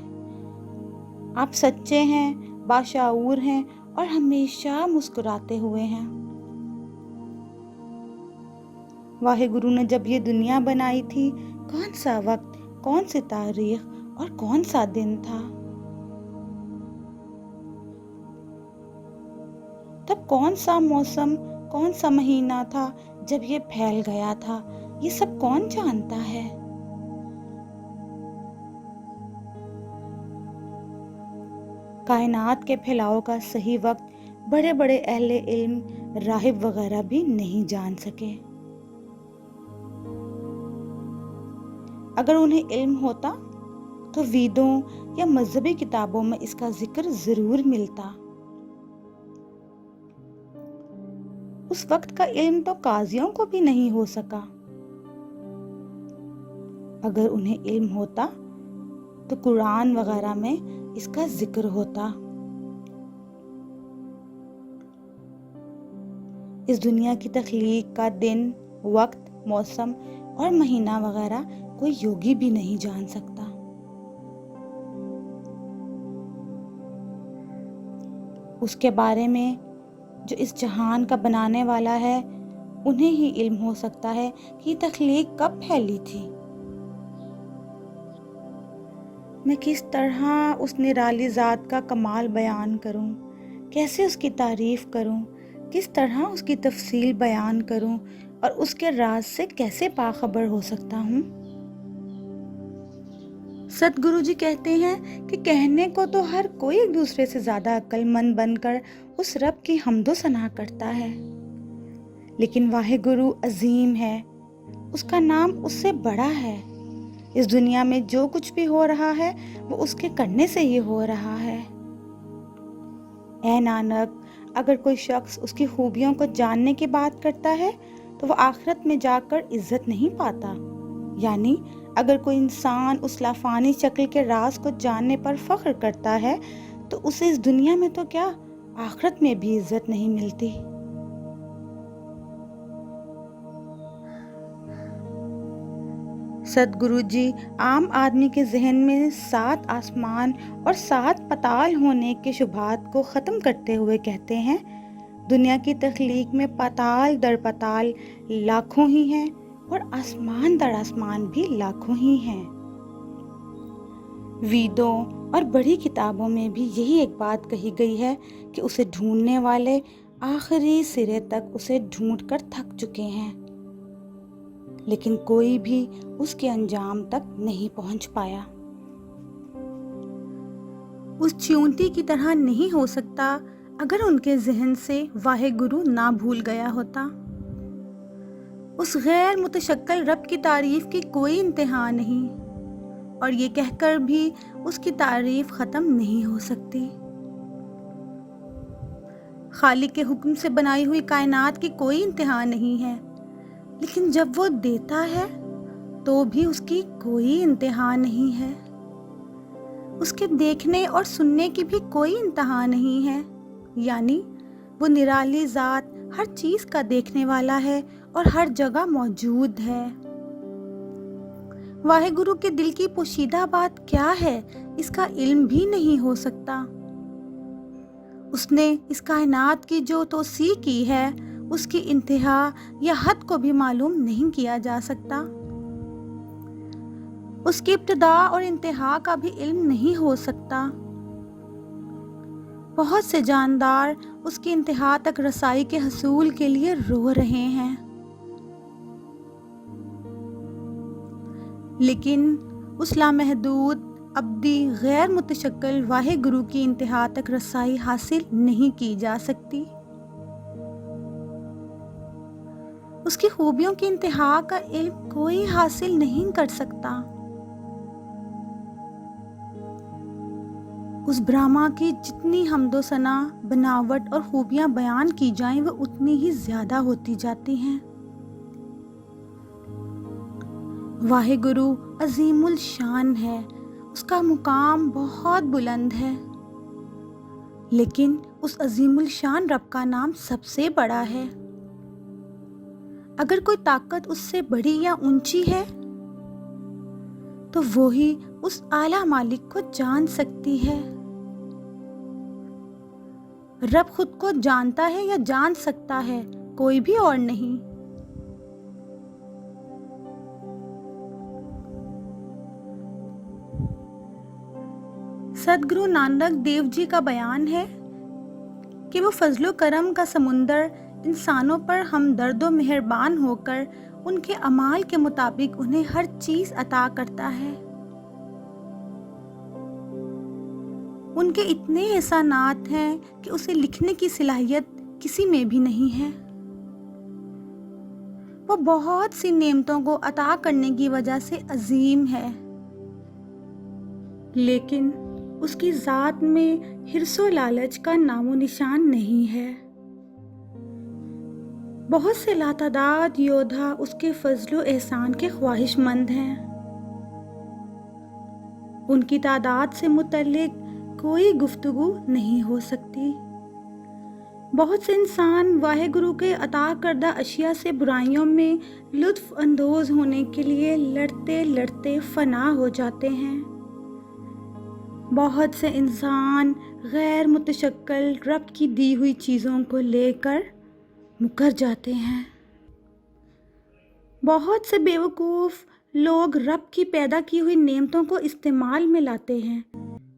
آپ سچے ہیں، باشعور ہیں اور ہمیشہ مسکراتے ہوئے ہیں۔ واحے گرو نے جب یہ دنیا بنائی تھی، کون سا وقت، کون سی تاریخ اور کون سا دن تھا؟ تب کون سا موسم، کون سا مہینہ تھا جب یہ پھیل گیا تھا؟ یہ سب کون جانتا ہے؟ کائنات کے پھیلاؤ کا صحیح وقت بڑے بڑے اہل علم، راہب وغیرہ بھی نہیں جان سکے۔ اگر انہیں علم ہوتا تو ویدوں یا مذہبی کتابوں میں اس کا ذکر ضرور ملتا۔ اس وقت کا علم تو قاضیوں کو بھی نہیں ہو سکا۔ اگر انہیں علم ہوتا تو قرآن وغیرہ میں اس کا ذکر ہوتا۔ اس دنیا کی تخلیق کا دن، وقت، موسم اور مہینہ وغیرہ کوئی یوگی بھی نہیں جان سکتا۔ اس کے بارے میں جو اس جہان کا بنانے والا ہے، انہیں ہی علم ہو سکتا ہے کہ یہ تخلیق کب پھیلی تھی۔ میں کس طرح اس نرالی ذات کا کمال بیان کروں، کیسے اس کی تعریف کروں، کس طرح اس کی تفصیل بیان کروں اور اس کے راز سے کیسے باخبر ہو سکتا ہوں؟ ست گرو جی کہتے ہیں کہ کہنے کو تو ہر کوئی ایک دوسرے سے زیادہ عقل مند بن کر اس رب کی حمد و ثنا کرتا ہے، لیکن واحے گرو عظیم ہے، اس کا نام اس سے بڑا ہے۔ اس دنیا میں جو کچھ بھی ہو رہا ہے وہ اس کے کرنے سے ہی ہو رہا ہے۔ اے نانک، اگر کوئی شخص اس کی خوبیوں کو جاننے کی بات کرتا ہے تو وہ آخرت میں جا کر عزت نہیں پاتا، یعنی اگر کوئی انسان اس لافانی شکل کے راز کو جاننے پر فخر کرتا ہے تو اسے اس دنیا میں تو کیا، آخرت میں بھی عزت نہیں ملتی۔ ست گرو جی عام آدمی کے ذہن میں 7 آسمان اور 7 پتال ہونے کے شبہات کو ختم کرتے ہوئے کہتے ہیں، دنیا کی تخلیق میں پتال در پتال لاکھوں ہی ہیں اور آسمان در آسمان بھی لاکھوں ہی ہیں۔ ویدوں اور بڑی کتابوں میں بھی یہی ایک بات کہی گئی ہے کہ اسے ڈھونڈنے والے آخری سرے تک اسے ڈھونڈ کر تھک چکے ہیں، لیکن کوئی بھی اس کے انجام تک نہیں پہنچ پایا۔ اس چیونٹی کی طرح نہیں ہو سکتا اگر ان کے ذہن سے واحے گرو نہ بھول گیا ہوتا۔ اس غیر متشکل رب کی تعریف کی کوئی انتہا نہیں، اور یہ کہہ کر بھی اس کی تعریف ختم نہیں ہو سکتی۔ خالق کے حکم سے بنائی ہوئی کائنات کی کوئی انتہا نہیں ہے، لیکن جب وہ دیتا ہے تو بھی اس کی کوئی انتہا نہیں ہے۔ اس کے دیکھنے اور سننے کی بھی کوئی انتہا نہیں ہے، یعنی وہ نرالی ذات ہر چیز کا دیکھنے والا ہے اور ہر جگہ موجود ہے۔ واحے گرو کے دل کی پوشیدہ بات کیا ہے، اس کا علم بھی نہیں ہو سکتا۔ اس نے اس کائنات کی جو توسیع کی ہے، اس کی انتہا یا حد کو بھی معلوم نہیں کیا جا سکتا۔ اس کی ابتدا اور انتہا کا بھی علم نہیں ہو سکتا۔ بہت سے جاندار اس کی انتہا تک رسائی کے حصول کے لیے رو رہے ہیں، لیکن اس لامحدود ابدی غیر متشکل واحے گرو کی انتہا تک رسائی حاصل نہیں کی جا سکتی۔ اس کی خوبیوں کی انتہا کا علم کوئی حاصل نہیں کر سکتا۔ اس برہما کی جتنی حمد و ثنا، بناوٹ اور خوبیاں بیان کی جائیں وہ اتنی ہی زیادہ ہوتی جاتی ہیں۔ واحے گرو عظیم الشان ہے، اس کا مقام بہت بلند ہے، لیکن اس عظیم الشان رب کا نام سب سے بڑا ہے۔ اگر کوئی طاقت اس سے بڑی یا اونچی ہے تو وہی اس اعلیٰ مالک کو جان سکتی ہے۔ رب خود کو جانتا ہے یا جان سکتا ہے، کوئی بھی اور نہیں۔ سدگرو نانک دیو جی کا بیان ہے کہ وہ فضل و کرم کا سمندر انسانوں پر ہمدرد و مہربان ہو کر ان کے اعمال کے مطابق انہیں ہر چیز عطا کرتا ہے۔ ان کے اتنے احسانات ہیں کہ اسے لکھنے کی صلاحیت کسی میں بھی نہیں ہے۔ وہ بہت سی نعمتوں کو عطا کرنے کی وجہ سے عظیم ہے، لیکن اس کی ذات میں حرص و لالچ کا نام و نشان نہیں ہے۔ بہت سے لاتعداد یودھا اس کے فضل و احسان کے خواہش مند ہیں۔ ان کی تعداد سے متعلق کوئی گفتگو نہیں ہو سکتی۔ بہت سے انسان واحے گرو کے عطا کردہ اشیاء سے برائیوں میں لطف اندوز ہونے کے لیے لڑتے لڑتے فنا ہو جاتے ہیں۔ بہت سے انسان غیر متشکل رب کی دی ہوئی چیزوں کو لے کر مکر جاتے ہیں۔ بہت سے بیوقوف لوگ رب کی پیدا کی ہوئی نعمتوں کو استعمال میں لاتے ہیں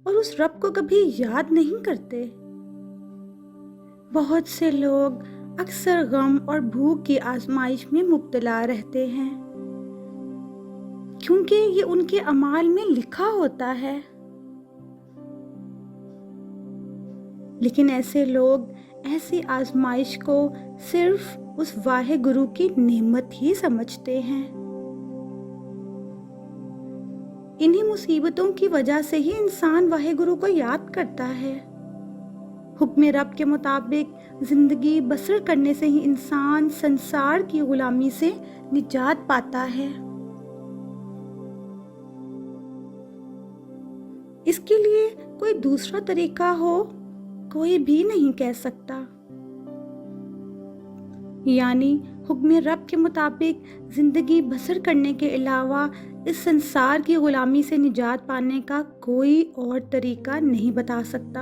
اور اس رب کو کبھی یاد نہیں کرتے۔ بہت سے لوگ اکثر غم اور بھوک کی آزمائش میں مبتلا رہتے ہیں، کیونکہ یہ ان کے اعمال میں لکھا ہوتا ہے۔ لیکن ایسے لوگ ایسی آزمائش کو صرف اس واحے گرو کی نعمت ہی سمجھتے ہیں۔ انہی مصیبتوں کی وجہ سے ہی انسان واحے گرو کو یاد کرتا ہے۔ حکم رب کے مطابق زندگی بسر کرنے سے ہی انسان سنسار کی غلامی سے نجات پاتا ہے۔ اس کے لیے کوئی دوسرا طریقہ ہو کوئی بھی نہیں کہہ سکتا، یعنی حکم رب کے مطابق زندگی بسر کرنے کے علاوہ اس سنسار کی غلامی سے نجات پانے کا کوئی اور طریقہ نہیں بتا سکتا۔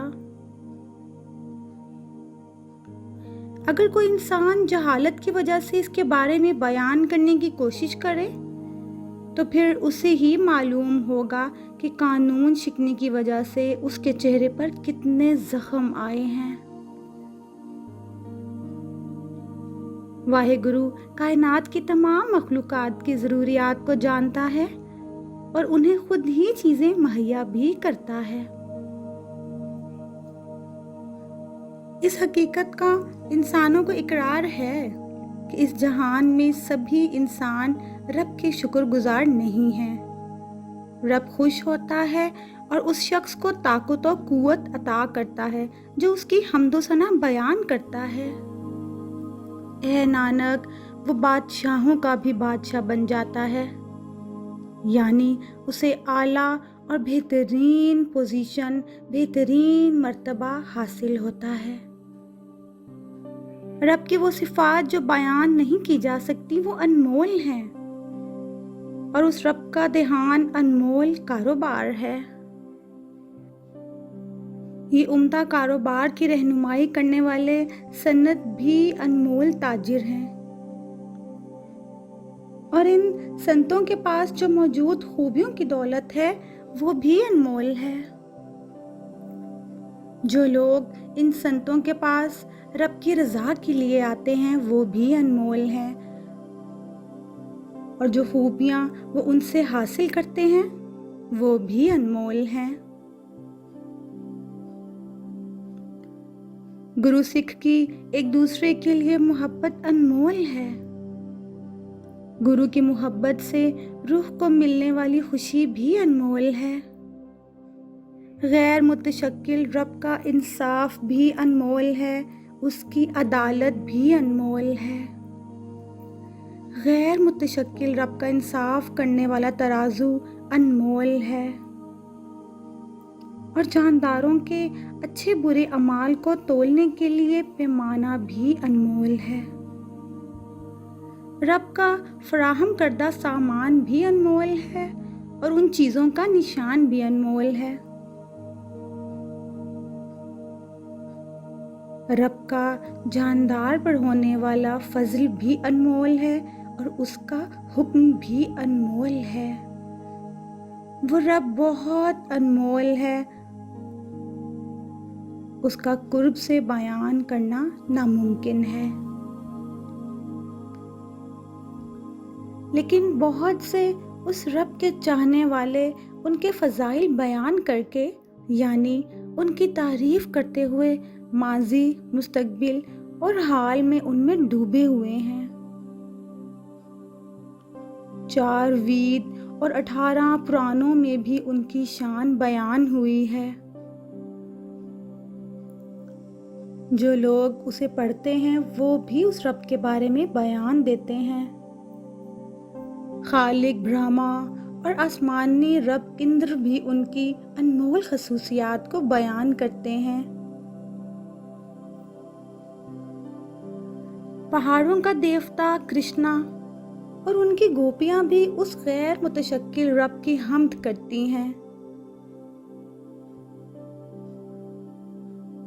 اگر کوئی انسان جہالت کی وجہ سے اس کے بارے میں بیان کرنے کی کوشش کرے تو پھر اسے ہی معلوم ہوگا کہ قانون شکنی کی وجہ سے اس کے چہرے پر کتنے زخم آئے ہیں۔ واحے گرو کائنات کی تمام مخلوقات کی ضروریات کو جانتا ہے اور انہیں خود ہی چیزیں مہیا بھی کرتا ہے۔ اس حقیقت کا انسانوں کو اقرار ہے کہ اس جہان میں سبھی انسان رب کے شکر گزار نہیں ہیں۔ رب خوش ہوتا ہے اور اس شخص کو طاقت و قوت عطا کرتا ہے جو اس کی حمد و ثنا بیان کرتا ہے۔ اے نانک، وہ بادشاہوں کا بھی بادشاہ بن جاتا ہے، یعنی اسے اعلیٰ اور بہترین پوزیشن، بہترین مرتبہ حاصل ہوتا ہے۔ رب کی وہ صفات جو بیان نہیں کی جا سکتی وہ انمول ہیں، اور اس رب کا دھیان انمول کاروبار ہے۔ یہ عمدہ کاروبار کی رہنمائی کرنے والے سنت بھی انمول تاجر ہیں، اور ان سنتوں کے پاس جو موجود خوبیوں کی دولت ہے وہ بھی انمول ہے۔ جو لوگ ان سنتوں کے پاس رب کی رضا کے لیے آتے ہیں وہ بھی انمول ہیں، اور جو خوبیاں وہ ان سے حاصل کرتے ہیں وہ بھی انمول ہیں۔ گرو سکھ کی ایک دوسرے کے لیے محبت انمول ہے۔ گرو کی محبت سے روح کو ملنے والی خوشی بھی انمول ہے۔ غیر متشکل رب کا انصاف بھی انمول ہے، اس کی عدالت بھی انمول ہے۔ غیر متشکل رب کا انصاف کرنے والا ترازو انمول ہے، اور جانداروں کے اچھے برے اعمال کو تولنے کے لیے پیمانہ بھی انمول ہے۔ رب کا فراہم کردہ سامان بھی انمول ہے، اور ان چیزوں کا نشان بھی انمول ہے۔ رب کا جاندار پر ہونے والا فضل بھی انمول ہے، اور اس کا حکم بھی انمول ہے۔ وہ رب بہت انمول ہے، اس کا قرب سے بیان کرنا ناممکن ہے۔ لیکن بہت سے اس رب کے چاہنے والے ان کے فضائل بیان کر کے، یعنی ان کی تعریف کرتے ہوئے ماضی، مستقبل اور حال میں ان میں ڈوبے ہوئے ہیں۔ 4 وید اور 18 پرانوں میں بھی ان کی شان بیان ہوئی ہے۔ جو لوگ اسے پڑھتے ہیں وہ بھی اس رب کے بارے میں بیان دیتے ہیں۔ خالق برہما اور آسمانی رب اندر بھی ان کی انمول خصوصیات کو بیان کرتے ہیں۔ پہاڑوں کا دیوتا کرشنا اور ان کی گوپیاں بھی اس غیر متشکل رب کی حمد کرتی ہیں۔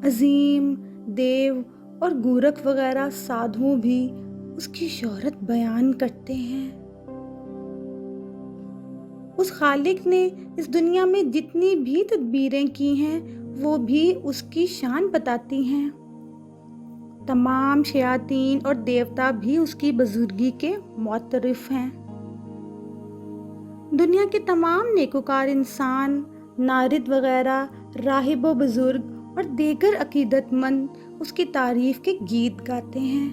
عظیم دیو اور گورکھ وغیرہ سادھو بھی اس کی شہرت بیان کرتے ہیں۔ اس خالق نے اس دنیا میں جتنی بھی تدبیریں کی ہیں وہ بھی اس کی شان بتاتی ہیں۔ تمام شیاطین اور دیوتا بھی اس کی بزرگی کے معترف ہیں۔ دنیا کے تمام نیکوکار انسان، نارد وغیرہ، راہب و بزرگ اور دیگر عقیدت مند اس کی تعریف کے گیت گاتے ہیں۔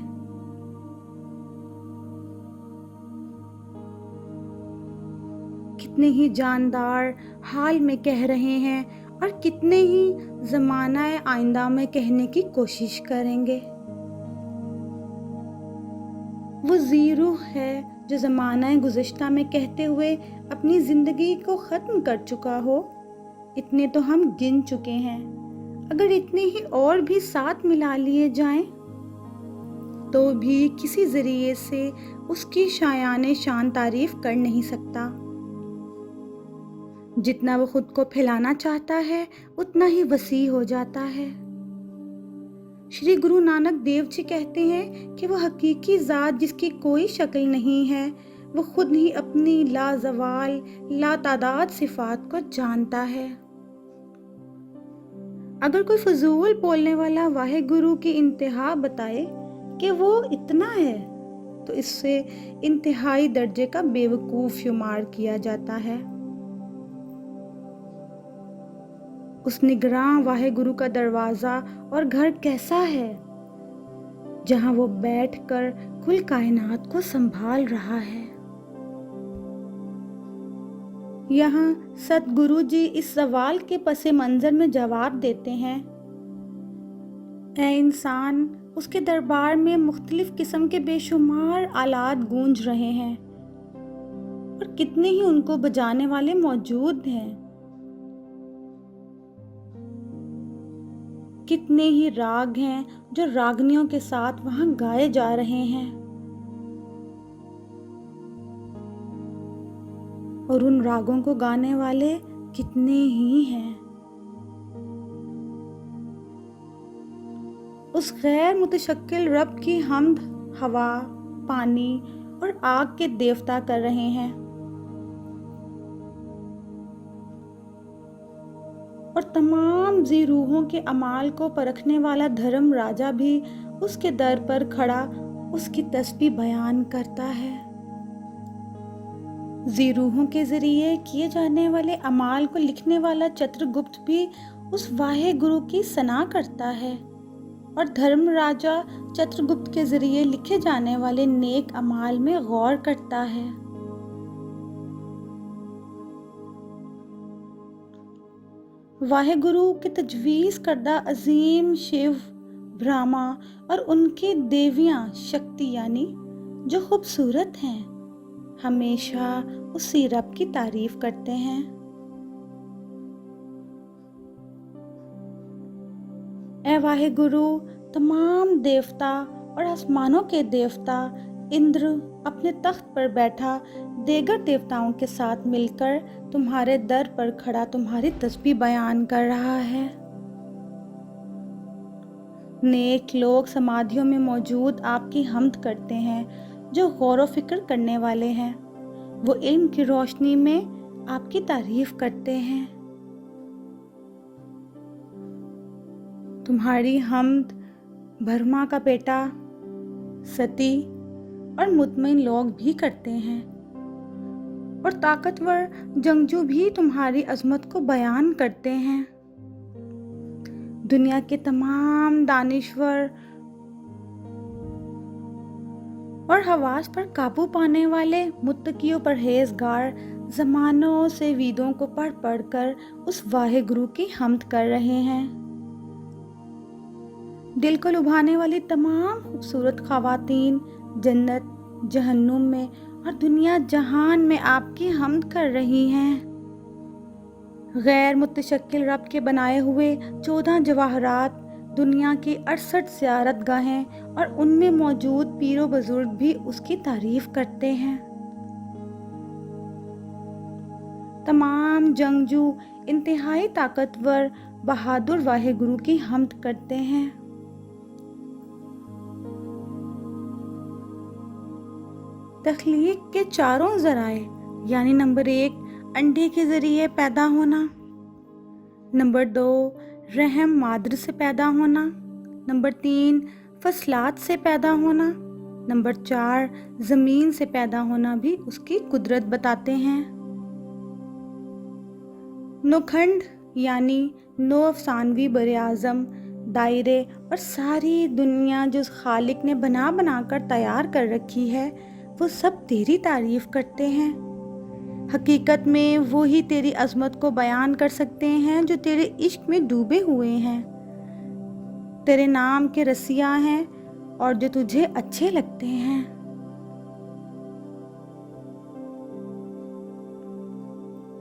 کتنے ہی جاندار حال میں کہہ رہے ہیں اور کتنے ہی زمانہ آئندہ میں کہنے کی کوشش کریں گے۔ وہ زیروح ہے جو زمانہ گزشتہ میں کہتے ہوئے اپنی زندگی کو ختم کر چکا ہو۔ اتنے تو ہم گن چکے ہیں، اگر اتنے ہی اور بھی ساتھ ملا لیے جائیں تو بھی کسی ذریعے سے اس کی شایان شان تعریف کر نہیں سکتا۔ جتنا وہ خود کو پھیلانا چاہتا ہے اتنا ہی وسیع ہو جاتا ہے۔ شری گرو نانک دیو جی کہتے ہیں کہ وہ حقیقی ذات جس کی کوئی شکل نہیں ہے، وہ خود ہی اپنی لازوال لا تعداد صفات کو جانتا ہے۔ اگر کوئی فضول بولنے والا واحد گرو کی انتہا بتائے کہ وہ اتنا ہے تو اس سے انتہائی درجے کا بیوقوف شمار کیا جاتا ہے۔ اس نگراں واحے گرو کا دروازہ اور گھر کیسا ہے جہاں وہ بیٹھ کر کل کائنات کو سنبھال رہا ہے۔ یہاں ست گرو جی اس سوال کے پس منظر میں جواب دیتے ہیں، اے انسان، اس کے دربار میں مختلف قسم کے بے شمار آلات گونج رہے ہیں اور کتنے ہی ان کو بجانے والے موجود ہیں۔ کتنے ہی راگ ہیں جو راگنیوں کے ساتھ وہاں گائے جا رہے ہیں، اور ان راگوں کو گانے والے کتنے ہی ہیں۔ اس غیر متشکل رب کی حمد ہوا، پانی اور آگ کے دیوتا کر رہے ہیں، اور تمام ذی روحوں کے اعمال کو پرکھنے والا دھرم راجا بھی اس کے در پر کھڑا اس کی تسبیح بیان کرتا ہے۔ ذی روحوں کے ذریعے کیے جانے والے اعمال کو لکھنے والا چتر گپت بھی اس واحے گرو کی ثنا کرتا ہے، اور دھرم راجا چتر گپت کے ذریعے لکھے جانے والے نیک اعمال میں غور کرتا ہے۔ واحے گرو کے تجویز کردہ عظیم شیو، برہما اور ان کی دیویاں شکتی یعنی جو خوبصورت ہیں، ہمیشہ اسی رب کی تعریف کرتے ہیں۔ اے واحے گرو، تمام دیوتا اور آسمانوں کے دیوتا، اندر اپنے تخت پر بیٹھا دیگر دیوتاؤں کے ساتھ مل کر تمہارے در پر کھڑا تمہاری تسبیح بیان کر رہا ہے۔ نیک لوگ سمادھیوں میں موجود آپ کی حمد کرتے ہیں، جو غور و فکر کرنے والے ہیں وہ علم کی روشنی میں آپ کی تعریف کرتے ہیں۔ تمہاری حمد برہما کا بیٹا ستی اور مطمئن لوگ بھی کرتے ہیں، اور طاقتور جنگجو بھی تمہاری عظمت کو بیان کرتے ہیں۔ دنیا کے تمام دانشور اور حواس پر قابو پانے والے متقی و پرہیزگار زمانوں سے ویدوں کو پڑھ پڑھ کر اس واحے گرو کی حمد کر رہے ہیں۔ دل کو لبھانے والی تمام خوبصورت خواتین جنت، جہنم میں اور دنیا جہان میں آپ کی حمد کر رہی ہیں۔ غیر متشکل رب کے بنائے ہوئے 14 جواہرات، دنیا کی 68 زیارت گاہیں اور ان میں موجود پیر و بزرگ بھی اس کی تعریف کرتے ہیں۔ تمام جنگجو انتہائی طاقتور بہادر واحے گرو کی حمد کرتے ہیں۔ تخلیق کے چاروں ذرائع یعنی نمبر 1 انڈے کے ذریعے پیدا ہونا، نمبر 2 رحم مادر سے پیدا ہونا، نمبر 3 فصلات سے پیدا ہونا، نمبر 4 زمین سے پیدا ہونا بھی اس کی قدرت بتاتے ہیں۔ نوکھنڈ یعنی 9 افسانوی براعظم دائرے اور ساری دنیا جو خالق نے بنا بنا کر تیار کر رکھی ہے وہ سب تیری تعریف کرتے ہیں۔ حقیقت میں وہی تیری عظمت کو بیان کر سکتے ہیں جو تیرے عشق میں ڈوبے ہوئے ہیں، تیرے نام کے رسیا ہیں اور جو تجھے اچھے لگتے ہیں۔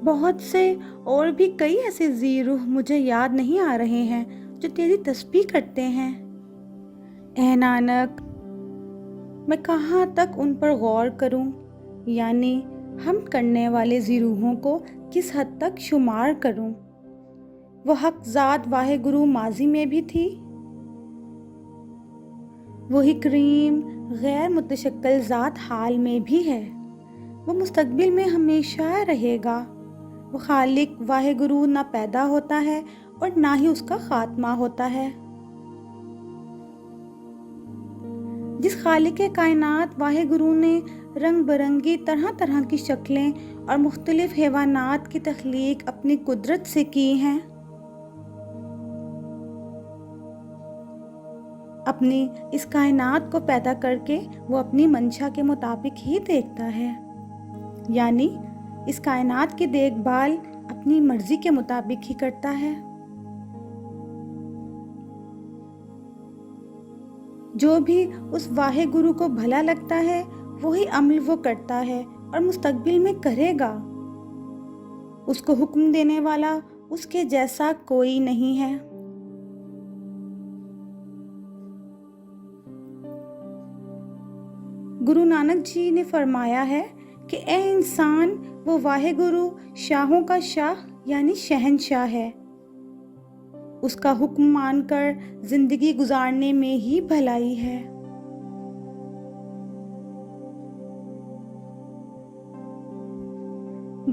بہت سے اور بھی کئی ایسے ذی روح مجھے یاد نہیں آ رہے ہیں جو تیری تسبیح کرتے ہیں۔ اے نانک، میں کہاں تک ان پر غور کروں، یعنی ہم کرنے والے ذی روحوں کو کس حد تک شمار کروں؟ وہ حق ذات واحے گرو ماضی میں بھی تھی، وہی کریم غیر متشکل ذات حال میں بھی ہے، وہ مستقبل میں ہمیشہ رہے گا۔ وہ خالق واحے گرو نہ پیدا ہوتا ہے اور نہ ہی اس کا خاتمہ ہوتا ہے۔ جس خالق کائنات واحے گرو نے رنگ برنگی طرح طرح کی شکلیں اور مختلف حیوانات کی تخلیق اپنی قدرت سے کی ہیں، اپنی اس کائنات کو پیدا کر کے وہ اپنی منشا کے مطابق ہی دیکھتا ہے، یعنی اس کائنات کی دیکھ بھال اپنی مرضی کے مطابق ہی کرتا ہے۔ جو بھی اس واحد گرو کو بھلا لگتا ہے وہی عمل وہ کرتا ہے اور مستقبل میں کرے گا۔ اس کو حکم دینے والا اس کے جیسا کوئی نہیں ہے۔ گرو نانک جی نے فرمایا ہے کہ اے انسان، وہ واحد گرو شاہوں کا شاہ یعنی شہنشاہ ہے۔ اس کا حکم مان کر زندگی گزارنے میں ہی بھلائی ہے۔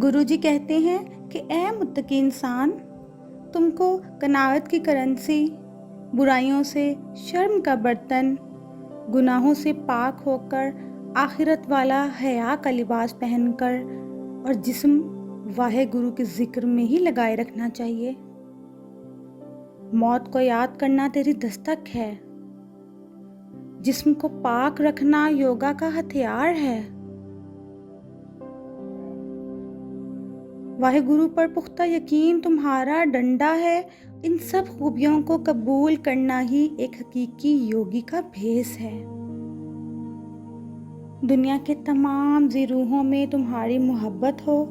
گرو جی کہتے ہیں کہ اے متقی انسان، تم کو قناعت کی کرنسی، برائیوں سے شرم کا برتن، گناہوں سے پاک ہو کر آخرت والا حیا کا لباس پہن کر اور جسم واحد گرو کے ذکر میں ہی لگائے رکھنا چاہیے۔ موت کو یاد کرنا تیری دستک ہے۔ جسم کو پاک رکھنا یوگا کا ہتھیار ہے۔ واحد گرو پر پختہ یقین تمہارا ڈنڈا ہے۔ ان سب خوبیوں کو قبول کرنا ہی ایک حقیقی یوگی کا بھیس ہے۔ دنیا کے تمام روحوں میں تمہاری محبت ہو،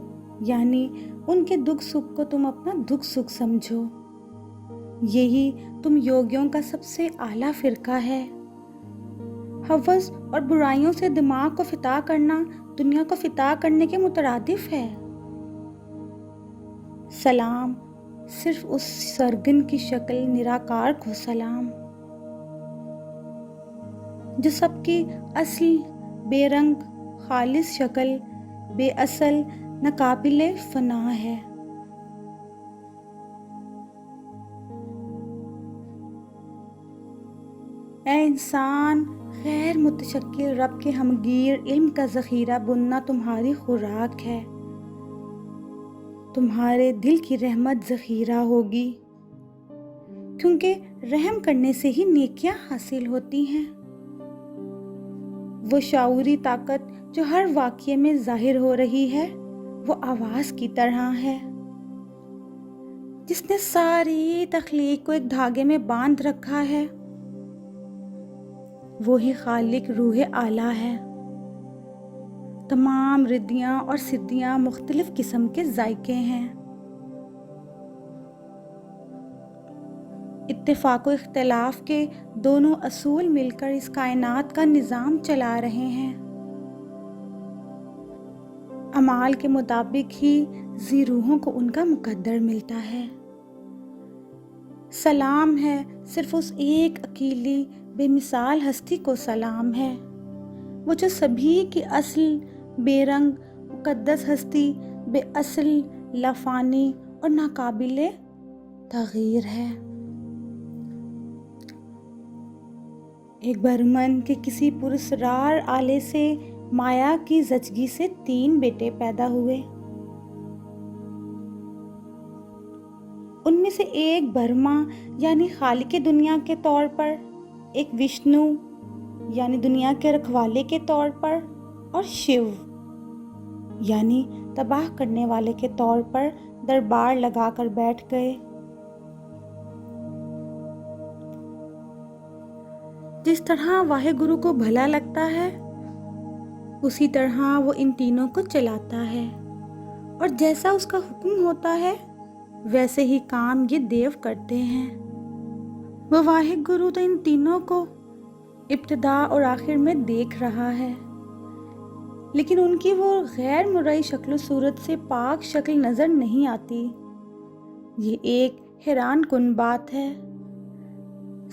یعنی ان کے دکھ سکھ کو تم اپنا دکھ سکھ سمجھو۔ یہی تم یوگیوں کا سب سے اعلیٰ فرقہ ہے۔ ہوس اور برائیوں سے دماغ کو فطا کرنا دنیا کو فطا کرنے کے مترادف ہے۔ سلام صرف اس سرگن کی شکل نراکار کو سلام، جو سب کی اصل بے رنگ خالص شکل بے اصل ناقابل فنا ہے۔ اے انسان، غیر متشکل رب کے ہمگیر علم کا ذخیرہ بننا تمہاری خوراک ہے۔ تمہارے دل کی رحمت ذخیرہ ہوگی، کیونکہ رحم کرنے سے ہی نیکیاں حاصل ہوتی ہیں۔ وہ شعوری طاقت جو ہر واقعے میں ظاہر ہو رہی ہے وہ آواز کی طرح ہے، جس نے ساری تخلیق کو ایک دھاگے میں باندھ رکھا ہے۔ وہی خالق روح اعلیٰ ہے۔ تمام ردیاں اور سدیاں مختلف قسم کے ذائقے ہیں۔ اتفاق و اختلاف کے دونوں اصول مل کر اس کائنات کا نظام چلا رہے ہیں۔ اعمال کے مطابق ہی ذی روحوں کو ان کا مقدر ملتا ہے۔ سلام ہے صرف اس ایک اکیلی بے مثال ہستی کو سلام ہے، وہ جو سبھی کی اصل بے رنگ مقدس ہستی، بے اصل لافانی اور ناقابل تغییر ہے۔ ایک برہمن کے کسی پراسرار آلے سے مایا کی زچگی سے 3 بیٹے پیدا ہوئے۔ ان میں سے ایک برہما یعنی خالق دنیا کے طور پر، ایک وشنو یعنی دنیا کے رکھوالے کے طور پر، اور شیو یعنی تباہ کرنے والے کے طور پر دربار لگا کر بیٹھ گئے۔ جس طرح واحد گرو کو بھلا لگتا ہے اسی طرح وہ ان تینوں کو چلاتا ہے، اور جیسا اس کا حکم ہوتا ہے ویسے ہی کام یہ دیو کرتے ہیں۔ وہ واحد گرو تو ان تینوں کو ابتدا اور آخر میں دیکھ رہا ہے، لیکن ان کی وہ غیر مرئی شکل و صورت سے پاک شکل نظر نہیں آتی۔ یہ ایک حیران کن بات ہے۔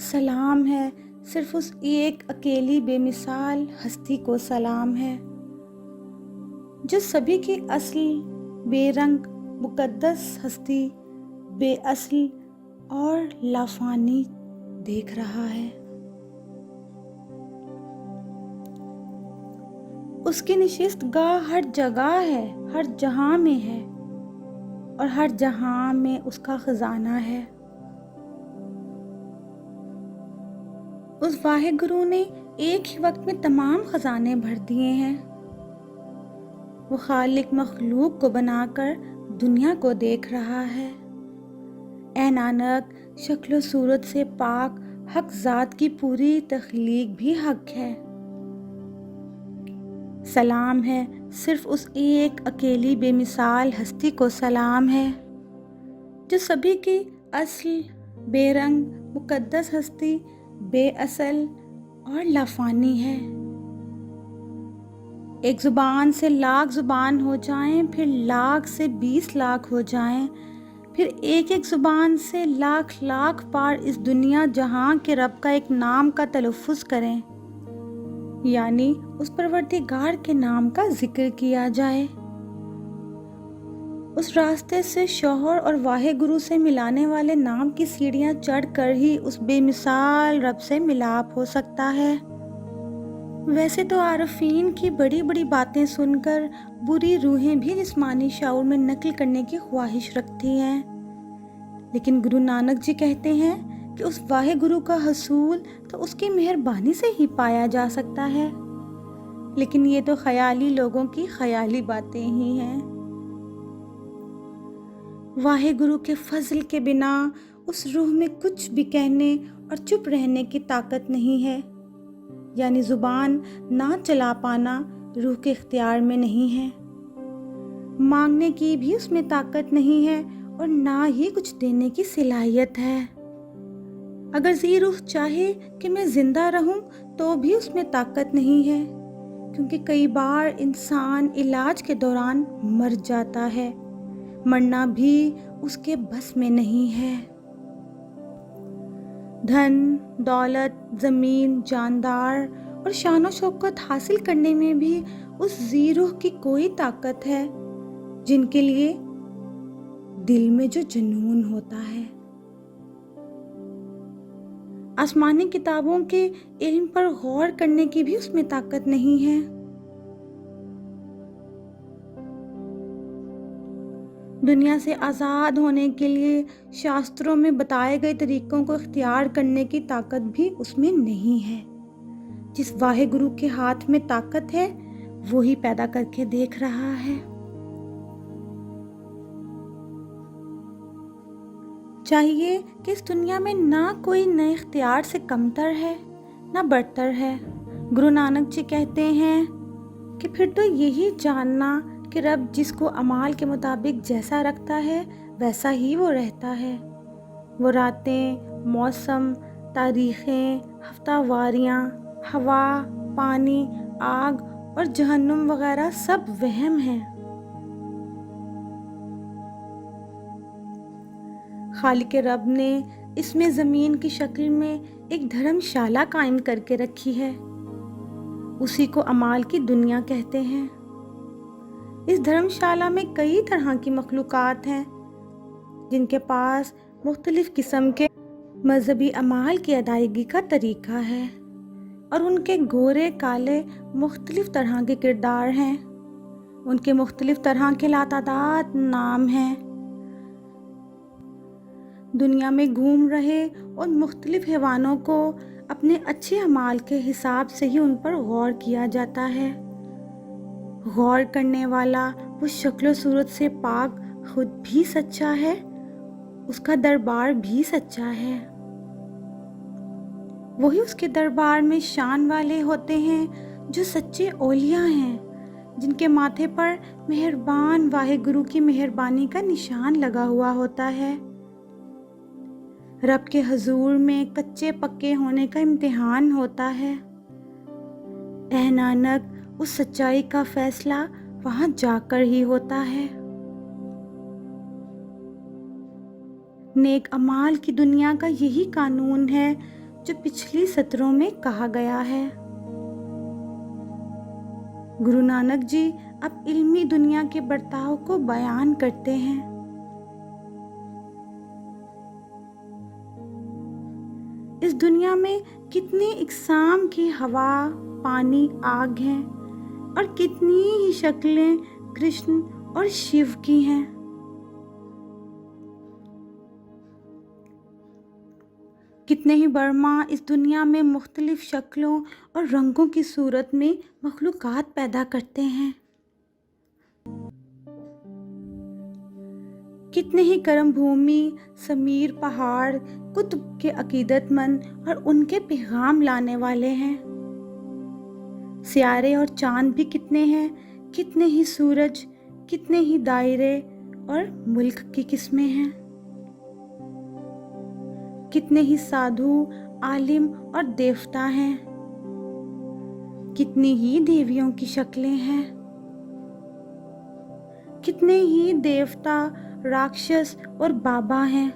سلام ہے صرف اس ایک اکیلی بے مثال ہستی کو سلام ہے، جو سبھی کی اصل بے رنگ مقدس ہستی بے اصل اور لافانی دیکھ رہا ہے۔ اس کی نشست گاہ ہر جگہ ہے، ہر جہاں میں ہے، اور ہر جہاں میں اس کا خزانہ ہے۔ اس واحد گرو نے ایک ہی وقت میں تمام خزانے بھر دیے ہیں۔ وہ خالق مخلوق کو بنا کر دنیا کو دیکھ رہا ہے۔ اے نانک، شکل و صورت سے پاک حق ذات کی پوری تخلیق بھی حق ہے۔ سلام ہے، صرف اس ایک اکیلی بے مثال ہستی کو سلام ہے، جو سبھی کی اصل، بے رنگ، مقدس ہستی، بے اصل اور لافانی ہے۔ ایک زبان سے لاکھ زبان ہو جائیں، پھر لاکھ سے 20 لاکھ ہو جائیں، پھر ایک ایک زبان سے لاکھ لاکھ بار اس دنیا جہاں کے رب کا ایک نام کا تلفظ کریں، یعنی اس پروردگار کے نام کا ذکر کیا جائے۔ اس راستے سے شوہر اور واحد گرو سے ملانے والے نام کی سیڑھیاں چڑھ کر ہی اس بے مثال رب سے ملاپ ہو سکتا ہے۔ ویسے تو عارفین کی بڑی بڑی باتیں سن کر بری روحیں بھی جسمانی شعور میں نقل کرنے کی خواہش رکھتی ہیں، لیکن گرو نانک جی کہتے ہیں کہ اس واحد گرو کا حصول تو اس کی مہربانی سے ہی پایا جا سکتا ہے، لیکن یہ تو خیالی لوگوں کی خیالی باتیں ہی ہیں۔ واحد گرو کے فضل کے بنا اس روح میں کچھ بھی کہنے اور چپ رہنے کی طاقت نہیں ہے، یعنی زبان نہ چلا پانا روح کے اختیار میں نہیں ہے، مانگنے کی بھی اس میں طاقت نہیں ہے اور نہ ہی کچھ دینے کی صلاحیت ہے۔ اگر ذی روح چاہے کہ میں زندہ رہوں تو بھی اس میں طاقت نہیں ہے، کیونکہ کئی بار انسان علاج کے دوران مر جاتا ہے، مرنا بھی اس کے بس میں نہیں ہے۔ دھن، دولت، زمین، جاندار اور شان و شوکت حاصل کرنے میں بھی اس ذی روح کی کوئی طاقت ہے جن کے لیے دل میں جو جنون ہوتا ہے۔ آسمانی کتابوں کے علم پر غور کرنے کی بھی اس میں طاقت نہیں ہے۔ دنیا سے آزاد ہونے کے لیے شاستروں میں بتائے گئے طریقوں کو اختیار کرنے کی طاقت بھی اس میں نہیں ہے۔ جس واحد گرو کے ہاتھ میں طاقت ہے وہی پیدا کر کے دیکھ رہا ہے۔ چاہیے کہ اس دنیا میں نہ کوئی نئے اختیار سے کمتر ہے نہ برتر ہے۔ گرو نانک جی کہتے ہیں کہ پھر تو یہی جاننا کہ رب جس کو اعمال کے مطابق جیسا رکھتا ہے ویسا ہی وہ رہتا ہے۔ وہ راتیں، موسم، تاریخیں، ہفتہ واریاں، ہوا، پانی، آگ اور جہنم وغیرہ سب وہم ہیں۔ خالق رب نے اس میں زمین کی شکل میں ایک دھرم شالہ قائم کر کے رکھی ہے، اسی کو اعمال کی دنیا کہتے ہیں۔ اس دھرم شالہ میں کئی طرح کی مخلوقات ہیں جن کے پاس مختلف قسم کے مذہبی اعمال کی ادائیگی کا طریقہ ہے، اور ان کے گورے کالے مختلف طرح کے کردار ہیں، ان کے مختلف طرح کے لاتعداد نام ہیں۔ دنیا میں گھوم رہے ان مختلف حیوانوں کو اپنے اچھے اعمال کے حساب سے ہی ان پر غور کیا جاتا ہے۔ غور کرنے والا وہ شکل و صورت سے پاک خود بھی سچا ہے، اس کا دربار بھی سچا ہے۔ وہی اس کے دربار میں شان والے ہوتے ہیں جو سچے اولیاء ہیں، جن کے ماتھے پر مہربان واحد گرو کی مہربانی کا نشان لگا ہوا ہوتا ہے۔ رب کے حضور میں کچے پکے ہونے کا امتحان ہوتا ہے۔ اے نانک، اس سچائی کا فیصلہ وہاں جا کر ہی ہوتا ہے۔ نیک اعمال کی دنیا کا یہی قانون ہے جو پچھلی سطروں میں کہا گیا ہے۔ گرو نانک جی اب علمی دنیا کے برتاؤ کو بیان کرتے ہیں۔ اس دنیا میں کتنی اقسام کی ہوا، پانی، آگ ہیں، اور کتنی ہی شکلیں کرشن اور شیو کی ہیں۔ کتنے ہی برما اس دنیا میں مختلف شکلوں اور رنگوں کی صورت میں مخلوقات پیدا کرتے ہیں۔ کتنے ہی کرم بھومی، سمیر پہاڑ، قطب کے عقیدت مند اور ان کے پیغام لانے والے ہیں۔ سیارے اور چاند بھی کتنے ہیں، کتنے ہی سورج، کتنے ہی دائرے اور ملک کی قسمیں ہیں۔ کتنے ہی سادھو، عالم اور دیوتا ہیں، کتنی ہی دیویوں کی شکلیں ہیں، کتنے ہی دیوتا، راکشس اور بابا ہیں،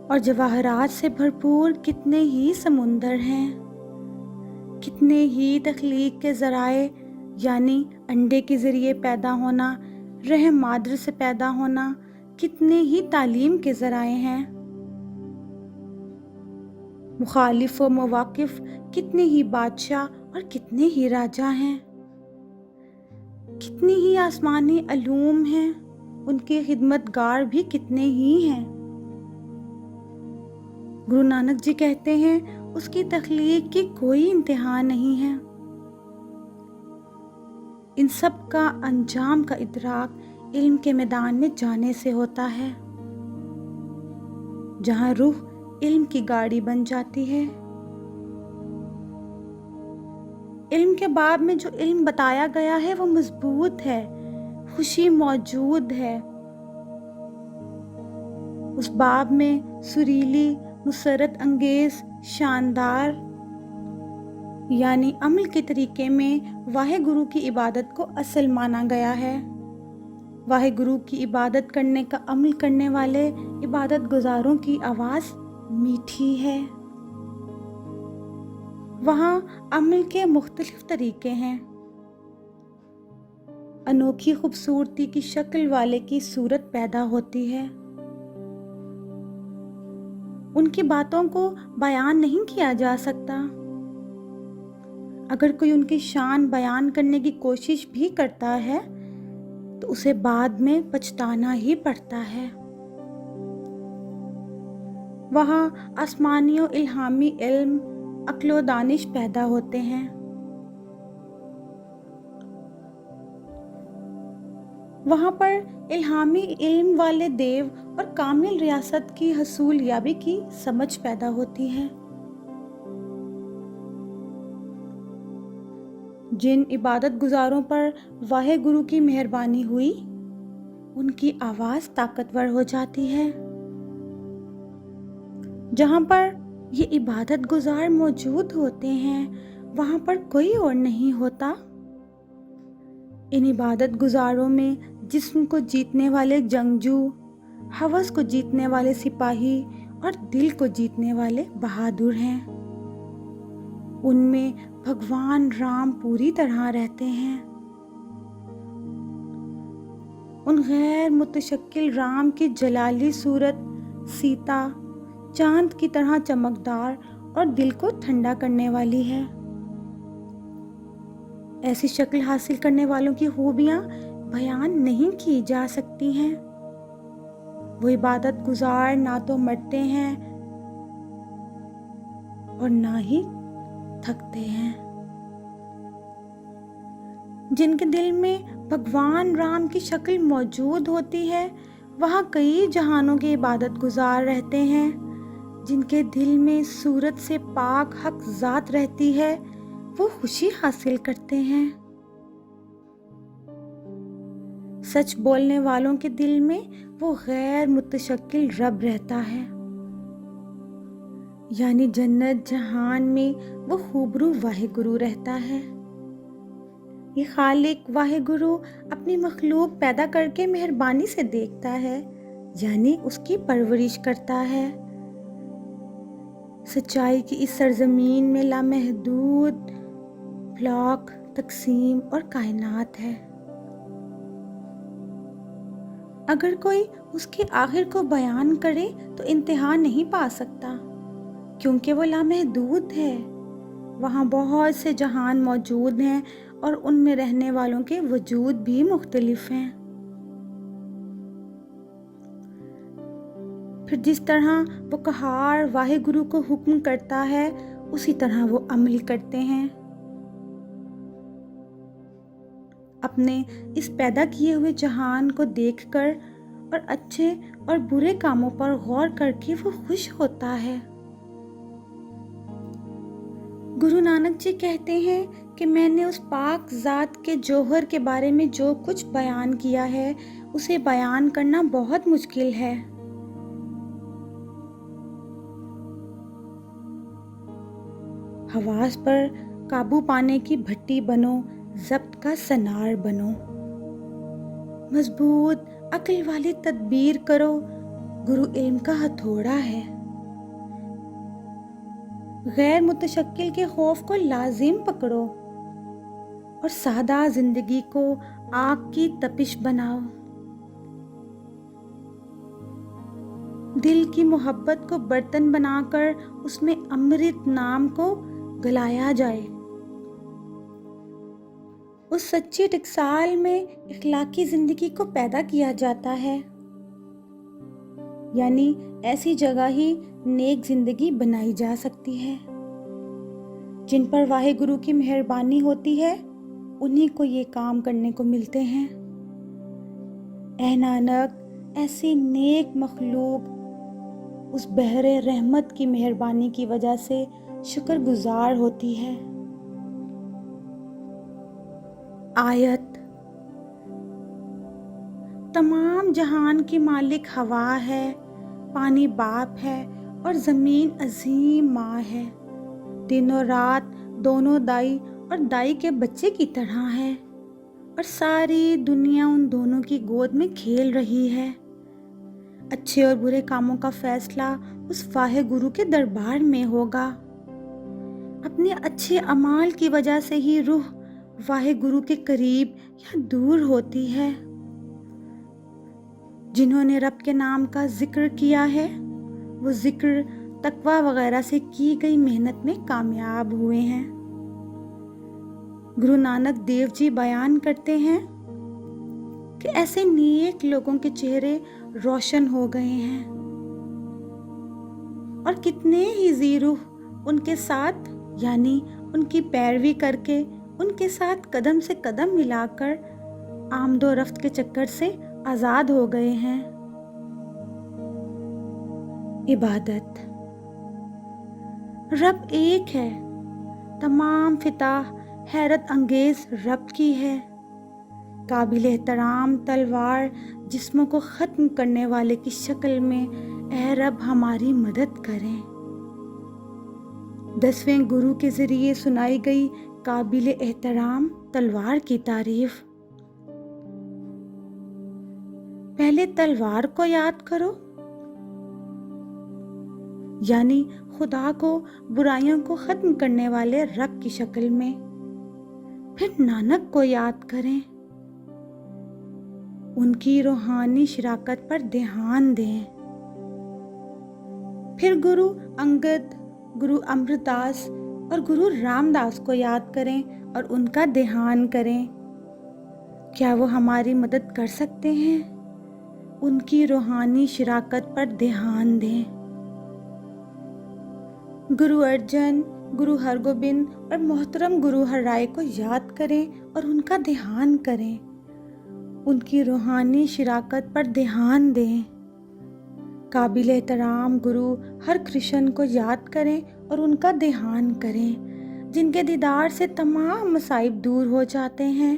اور جواہرات سے بھرپور کتنے ہی سمندر ہیں، کتنے ہی تخلیق کے ذرائع یعنی انڈے کے ذریعے پیدا ہونا، رحم مادر سے پیدا ہونا، کتنے ہی تعلیم کے ذرائع ہیں، مخالف و مواقف کتنے ہی بادشاہ اور کتنے ہی راجا ہیں، کتنی ہی آسمانی علوم ہیں، ان کے خدمت گار بھی کتنے ہی ہیں۔ گرو نانک جی کہتے ہیں اس کی تخلیق کی کوئی انتہا نہیں ہے۔ ان سب کا انجام کا ادراک علم کے میدان میں جانے سے ہوتا ہے، جہاں روح علم کی گاڑی بن جاتی ہے۔ علم کے باب میں جو علم بتایا گیا ہے وہ مضبوط ہے، خوشی موجود ہے۔ اس باب میں سریلی، مسرت انگیز، شاندار یعنی عمل کے طریقے میں واحد گرو کی عبادت کو اصل مانا گیا ہے۔ واحد گرو کی عبادت کرنے کا عمل کرنے والے عبادت گزاروں کی آواز میٹھی ہے۔ وہاں عمل کے مختلف طریقے ہیں۔ انوکھی خوبصورتی کی شکل والے کی صورت پیدا ہوتی ہے۔ ان کی باتوں کو بیان نہیں کیا جا سکتا۔ اگر کوئی ان کی شان بیان کرنے کی کوشش بھی کرتا ہے تو اسے بعد میں پچھتانا ہی پڑتا ہے۔ وہاں آسمانی و الہامی علم، عقل و دانش پیدا ہوتے ہیں۔ وہاں پر الہامی علم والے دیو اور کامل ریاست کی حصول یابی کی سمجھ پیدا ہوتی ہے۔ جن عبادت گزاروں پر واحد گرو کی مہربانی ہوئی ان کی آواز طاقتور ہو جاتی ہے۔ جہاں پر یہ عبادت گزار موجود ہوتے ہیں وہاں پر کوئی اور نہیں ہوتا۔ ان عبادت گزاروں میں جسم کو جیتنے والے جنگجو، ہوس کو جیتنے والے سپاہی اور دل کو جیتنے والے بہادر ہیں۔ ان میں بھگوان رام پوری طرح رہتے ہیں۔ ان غیر متشکل رام کی جلالی صورت سیتا چاند کی طرح چمکدار اور دل کو ٹھنڈا کرنے والی ہے۔ ایسی شکل حاصل کرنے والوں کی خوبیاں بیان نہیں کی جا سکتی ہیں۔ وہ عبادت گزار نہ تو مرتے ہیں اور نہ ہی تھکتے ہیں۔ جن کے دل میں بھگوان رام کی شکل موجود ہوتی ہے وہاں کئی جہانوں کے عبادت گزار رہتے ہیں۔ جن کے دل میں صورت سے پاک حق ذات رہتی ہے وہ خوشی حاصل کرتے ہیں۔ سچ بولنے والوں کے دل میں وہ غیر متشکل رب رہتا ہے، یعنی جنت جہان میں وہ خوبرو واحد گرو رہتا ہے۔ یہ خالق واحد گرو اپنی مخلوق پیدا کر کے مہربانی سے دیکھتا ہے، یعنی اس کی پرورش کرتا ہے۔ سچائی کی اس سرزمین میں لامحدود افلاک، تقسیم اور کائنات ہے۔ اگر کوئی اس کے آخر کو بیان کرے تو انتہا نہیں پا سکتا، کیونکہ وہ لامحدود ہے۔ وہاں بہت سے جہان موجود ہیں اور ان میں رہنے والوں کے وجود بھی مختلف ہیں۔ پھر جس طرح وہ قہار واحے گرو کو حکم کرتا ہے اسی طرح وہ عمل کرتے ہیں۔ اپنے اس پیدا کیے ہوئے جہان کو دیکھ کر اور اچھے اور برے کاموں پر غور کر کے وہ خوش ہوتا ہے۔ گرو نانک جی کہتے ہیں کہ میں نے اس پاک ذات کے جوہر کے بارے میں جو کچھ بیان کیا ہے اسے بیان کرنا بہت مشکل ہے۔ حواس پر قابو پانے کی بھٹی بنو، ضبط کا سنار بنو، مضبوط عقل والی تدبیر کرو، گرو علم کا ہتھوڑا ہے۔ غیر متشکل کے خوف کو لازم پکڑو اور سادہ زندگی کو آگ کی تپش بناؤ۔ دل کی محبت کو برتن بنا کر اس میں امرت نام کو گلایا جائے۔ اس سچی ٹکسال میں اخلاقی زندگی کو پیدا کیا جاتا ہے، یعنی ایسی جگہ ہی نیک زندگی بنائی جا سکتی ہے۔ جن پر واحے گرو کی مہربانی ہوتی ہے انہیں کو یہ کام کرنے کو ملتے ہیں۔ اے نانک، ایسی نیک مخلوق اس بحر رحمت کی مہربانی کی وجہ سے شکر گزار ہوتی ہے۔ آیت: تمام جہان کی مالک ہوا ہے، پانی باپ ہے اور زمین عظیم ماں ہے۔ دن اور رات دونوں دائی اور دائی کے بچے کی طرح ہے اور ساری دنیا ان دونوں کی گود میں کھیل رہی ہے۔ اچھے اور برے کاموں کا فیصلہ اس واحے گرو کے دربار میں ہوگا۔ اپنے اچھے اعمال کی وجہ سے ہی روح واحے گرو کے قریب یا دور ہوتی ہے۔ جنہوں نے رب کے نام کا ذکر کیا ہے وہ ذکر، تقویٰ وغیرہ سے کی گئی محنت میں کامیاب ہوئے ہیں۔ گرو نانک دیو جی بیان کرتے ہیں کہ ایسے نیک لوگوں کے چہرے روشن ہو گئے ہیں اور کتنے ہی ذی روح ان کے ساتھ، یعنی ان کی پیروی کر کے ان کے ساتھ قدم سے قدم ملا کر آمد و رفت کے چکر سے آزاد ہو گئے ہیں۔ عبادت: رب ایک ہے، تمام فتح حیرت انگیز رب کی ہے۔ قابل احترام تلوار جسموں کو ختم کرنے والے کی شکل میں اے رب ہماری مدد کریں۔ 10ویں گرو کے ذریعے سنائی گئی قابل احترام تلوار کی تعریف۔ پہلے تلوار کو یاد کرو، یعنی خدا کو برائیوں کو ختم کرنے والے رب کی شکل میں۔ پھر نانک کو یاد کریں، ان کی روحانی شراکت پر دھیان دیں۔ پھر گرو انگد، گرو امر داس اور گرو رام داس کو یاد کریں اور ان کا دھیان کریں۔ کیا وہ ہماری مدد کر سکتے ہیں؟ ان کی روحانی شراکت پر دھیان دیں۔ گرو ارجن، گرو ہرگوبند اور محترم گرو ہر رائے کو یاد کریں اور ان کا دھیان کریں۔ ان کی روحانی شراکت پر دھیان دیں۔ قابل احترام گرو ہر کرشن کو یاد کریں اور ان کا دھیان کریں، جن کے دیدار سے تمام مصائب دور ہو جاتے ہیں۔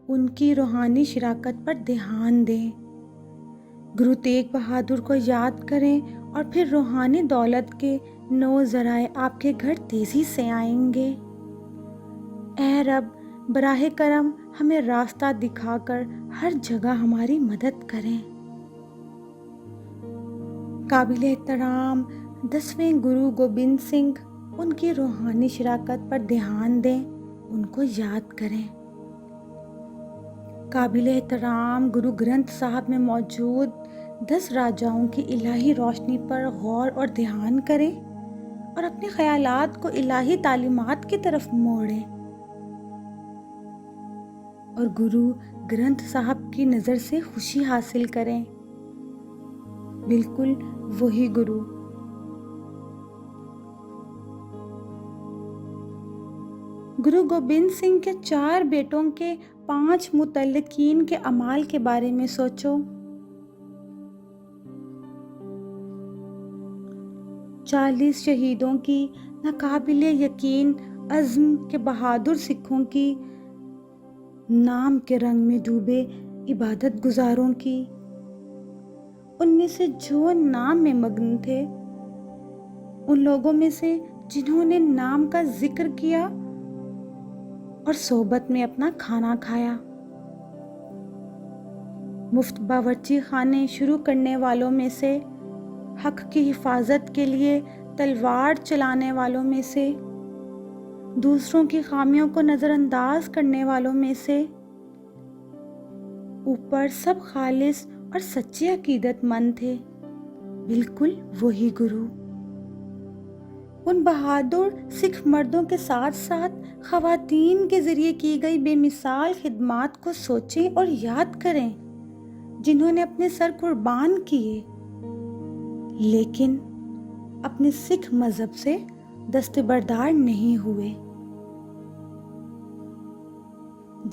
ان کی روحانی شراکت پر دھیان دیں۔ گرو تیغ بہادر کو یاد کریں اور پھر روحانی دولت کے 9 ذرائع آپ کے گھر تیزی سے آئیں گے۔ اے رب، براہ کرم ہمیں راستہ دکھا کر ہر جگہ ہماری مدد کریں۔ قابل احترام 10ویں گرو گوبند سنگھ، ان کی روحانی شراکت پر دھیان دیں، ان کو یاد کریں۔ قابل احترام گرو گرنتھ صاحب میں موجود 10 راجاؤں کی الہی روشنی پر غور اور دھیان کریں اور اپنے خیالات کو الہی تعلیمات کی طرف موڑیں اور گرو گرنتھ صاحب کی نظر سے خوشی حاصل کریں۔ بالکل وہی گرو۔ گرو گوبند سنگھ کے 4 بیٹوں کے 5 متعلقین کے اعمال کے بارے میں سوچو۔ 40 شہیدوں کی ناقابل یقین عزم کے بہادر سکھوں کی، نام کے رنگ میں ڈوبے عبادت گزاروں کی، ان میں سے جو نام میں مگن تھے، ان لوگوں میں سے جنہوں نے نام کا ذکر کیا اور صحبت میں اپنا کھانا کھایا، مفت باورچی خانے شروع کرنے والوں میں سے، حق کی حفاظت کے لیے تلوار چلانے والوں میں سے، دوسروں کی خامیوں کو نظر انداز کرنے والوں میں سے، اوپر سب خالص اور سچے عقیدت مند تھے، بالکل وہی گرو۔ ان بہادر سکھ مردوں کے ساتھ ساتھ خواتین کے ذریعے کی گئی بے مثال خدمات کو سوچیں اور یاد کریں، جنہوں نے اپنے سر قربان کیے لیکن اپنے سکھ مذہب سے دستبردار نہیں ہوئے،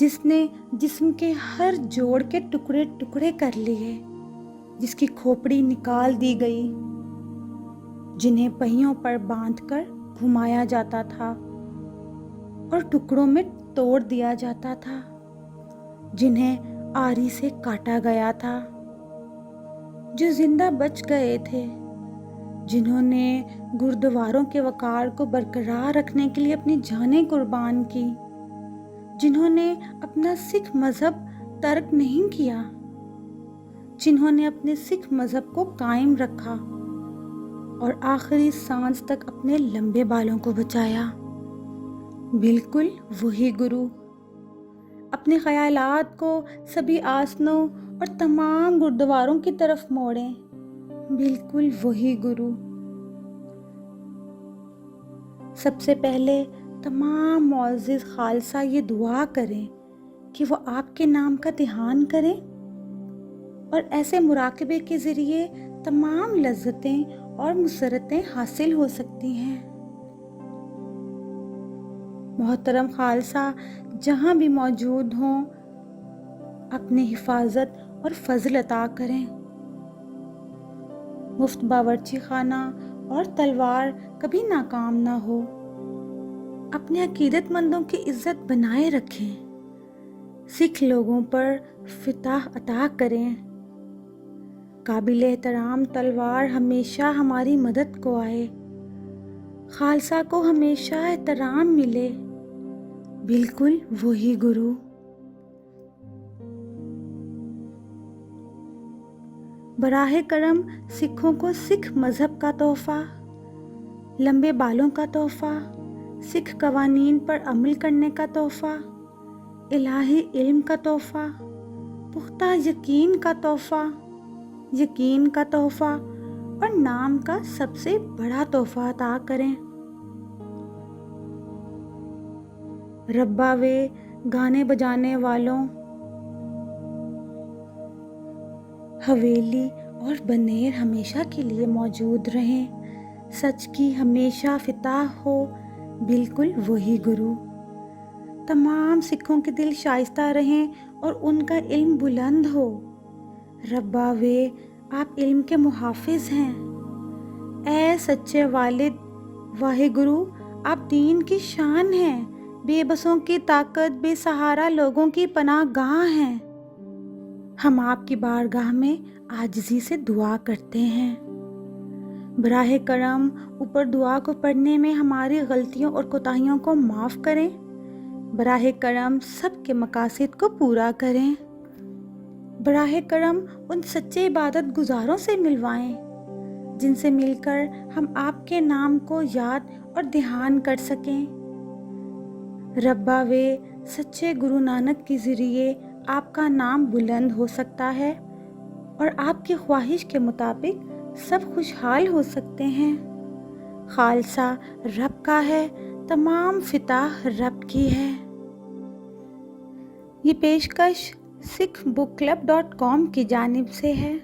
جس نے جسم کے ہر جوڑ کے ٹکڑے ٹکڑے کر لیے، جس کی کھوپڑی نکال دی گئی، جنہیں پہیوں پر باندھ کر گھمایا جاتا تھا اور ٹکڑوں میں توڑ دیا جاتا تھا، جنہیں آری سے کاٹا گیا تھا، جو زندہ بچ گئے تھے، جنہوں نے گردواروں کے وقار کو برقرار رکھنے کے لیے اپنی جانیں قربان کی، جنہوں نے اپنا سکھ مذہب ترک نہیں کیا، جنہوں نے اپنے سکھ مذہب کو قائم رکھا اور آخری سانس تک اپنے لمبے بالوں کو بچایا، بالکل وہی گرو۔ اپنے خیالات کو سبھی آسنوں اور تمام گردواروں کی طرف موڑیں، بالکل وہی گرو۔ سب سے پہلے تمام معزز خالصہ یہ دعا کریں کہ وہ آپ کے نام کا دھیان کریں اور ایسے مراقبے کے ذریعے تمام لذتیں اور مسرتیں حاصل ہو سکتی ہیں۔ محترم خالصہ جہاں بھی موجود ہوں، اپنی حفاظت اور فضل عطا کریں۔ مفت باورچی خانہ اور تلوار کبھی ناکام نہ ہو۔ اپنے عقیدت مندوں کی عزت بنائے رکھیں، سکھ لوگوں پر فتح عطا کریں۔ قابل احترام تلوار ہمیشہ ہماری مدد کو آئے، خالصہ کو ہمیشہ احترام ملے، بالکل وہی گرو۔ براہ کرم سکھوں کو سکھ مذہب کا تحفہ، لمبے بالوں کا تحفہ، سکھ قوانین پر عمل کرنے کا تحفہ، الہی علم کا تحفہ، پختہ یقین کا تحفہ، یقین کا تحفہ اور نام کا سب سے بڑا تحفہ عطا کریں۔ ربا وے گانے بجانے والوں، حویلی اور بنیر ہمیشہ کے لیے موجود رہیں، سچ کی ہمیشہ فتح ہو، بالکل وہی گرو۔ تمام سکھوں کے دل شائستہ رہیں اور ان کا علم بلند ہو۔ ربا وے آپ علم کے محافظ ہیں، اے سچے والد واحے گرو آپ دین کی شان ہیں، بے بسوں کی طاقت، بے سہارا لوگوں کی پناہ گاہ ہیں۔ ہم آپ کی بارگاہ میں عاجزی سے دعا کرتے ہیں، براہ کرم اوپر دعا کو پڑھنے میں ہماری غلطیوں اور کوتاہیوں کو معاف کریں، براہ کرم سب کے مقاصد کو پورا کریں، براہ کرم ان سچے عبادت گزاروں سے ملوائیں جن سے مل کر ہم آپ کے نام کو یاد اور دھیان کر سکیں۔ ربا وے سچے گرو نانک کے ذریعے آپ کا نام بلند ہو سکتا ہے اور آپ کی خواہش کے مطابق سب خوشحال ہو سکتے ہیں۔ خالصہ رب کا ہے، تمام فتح رب کی ہے۔ یہ پیشکش sikhbookclub.com کی جانب سے ہے۔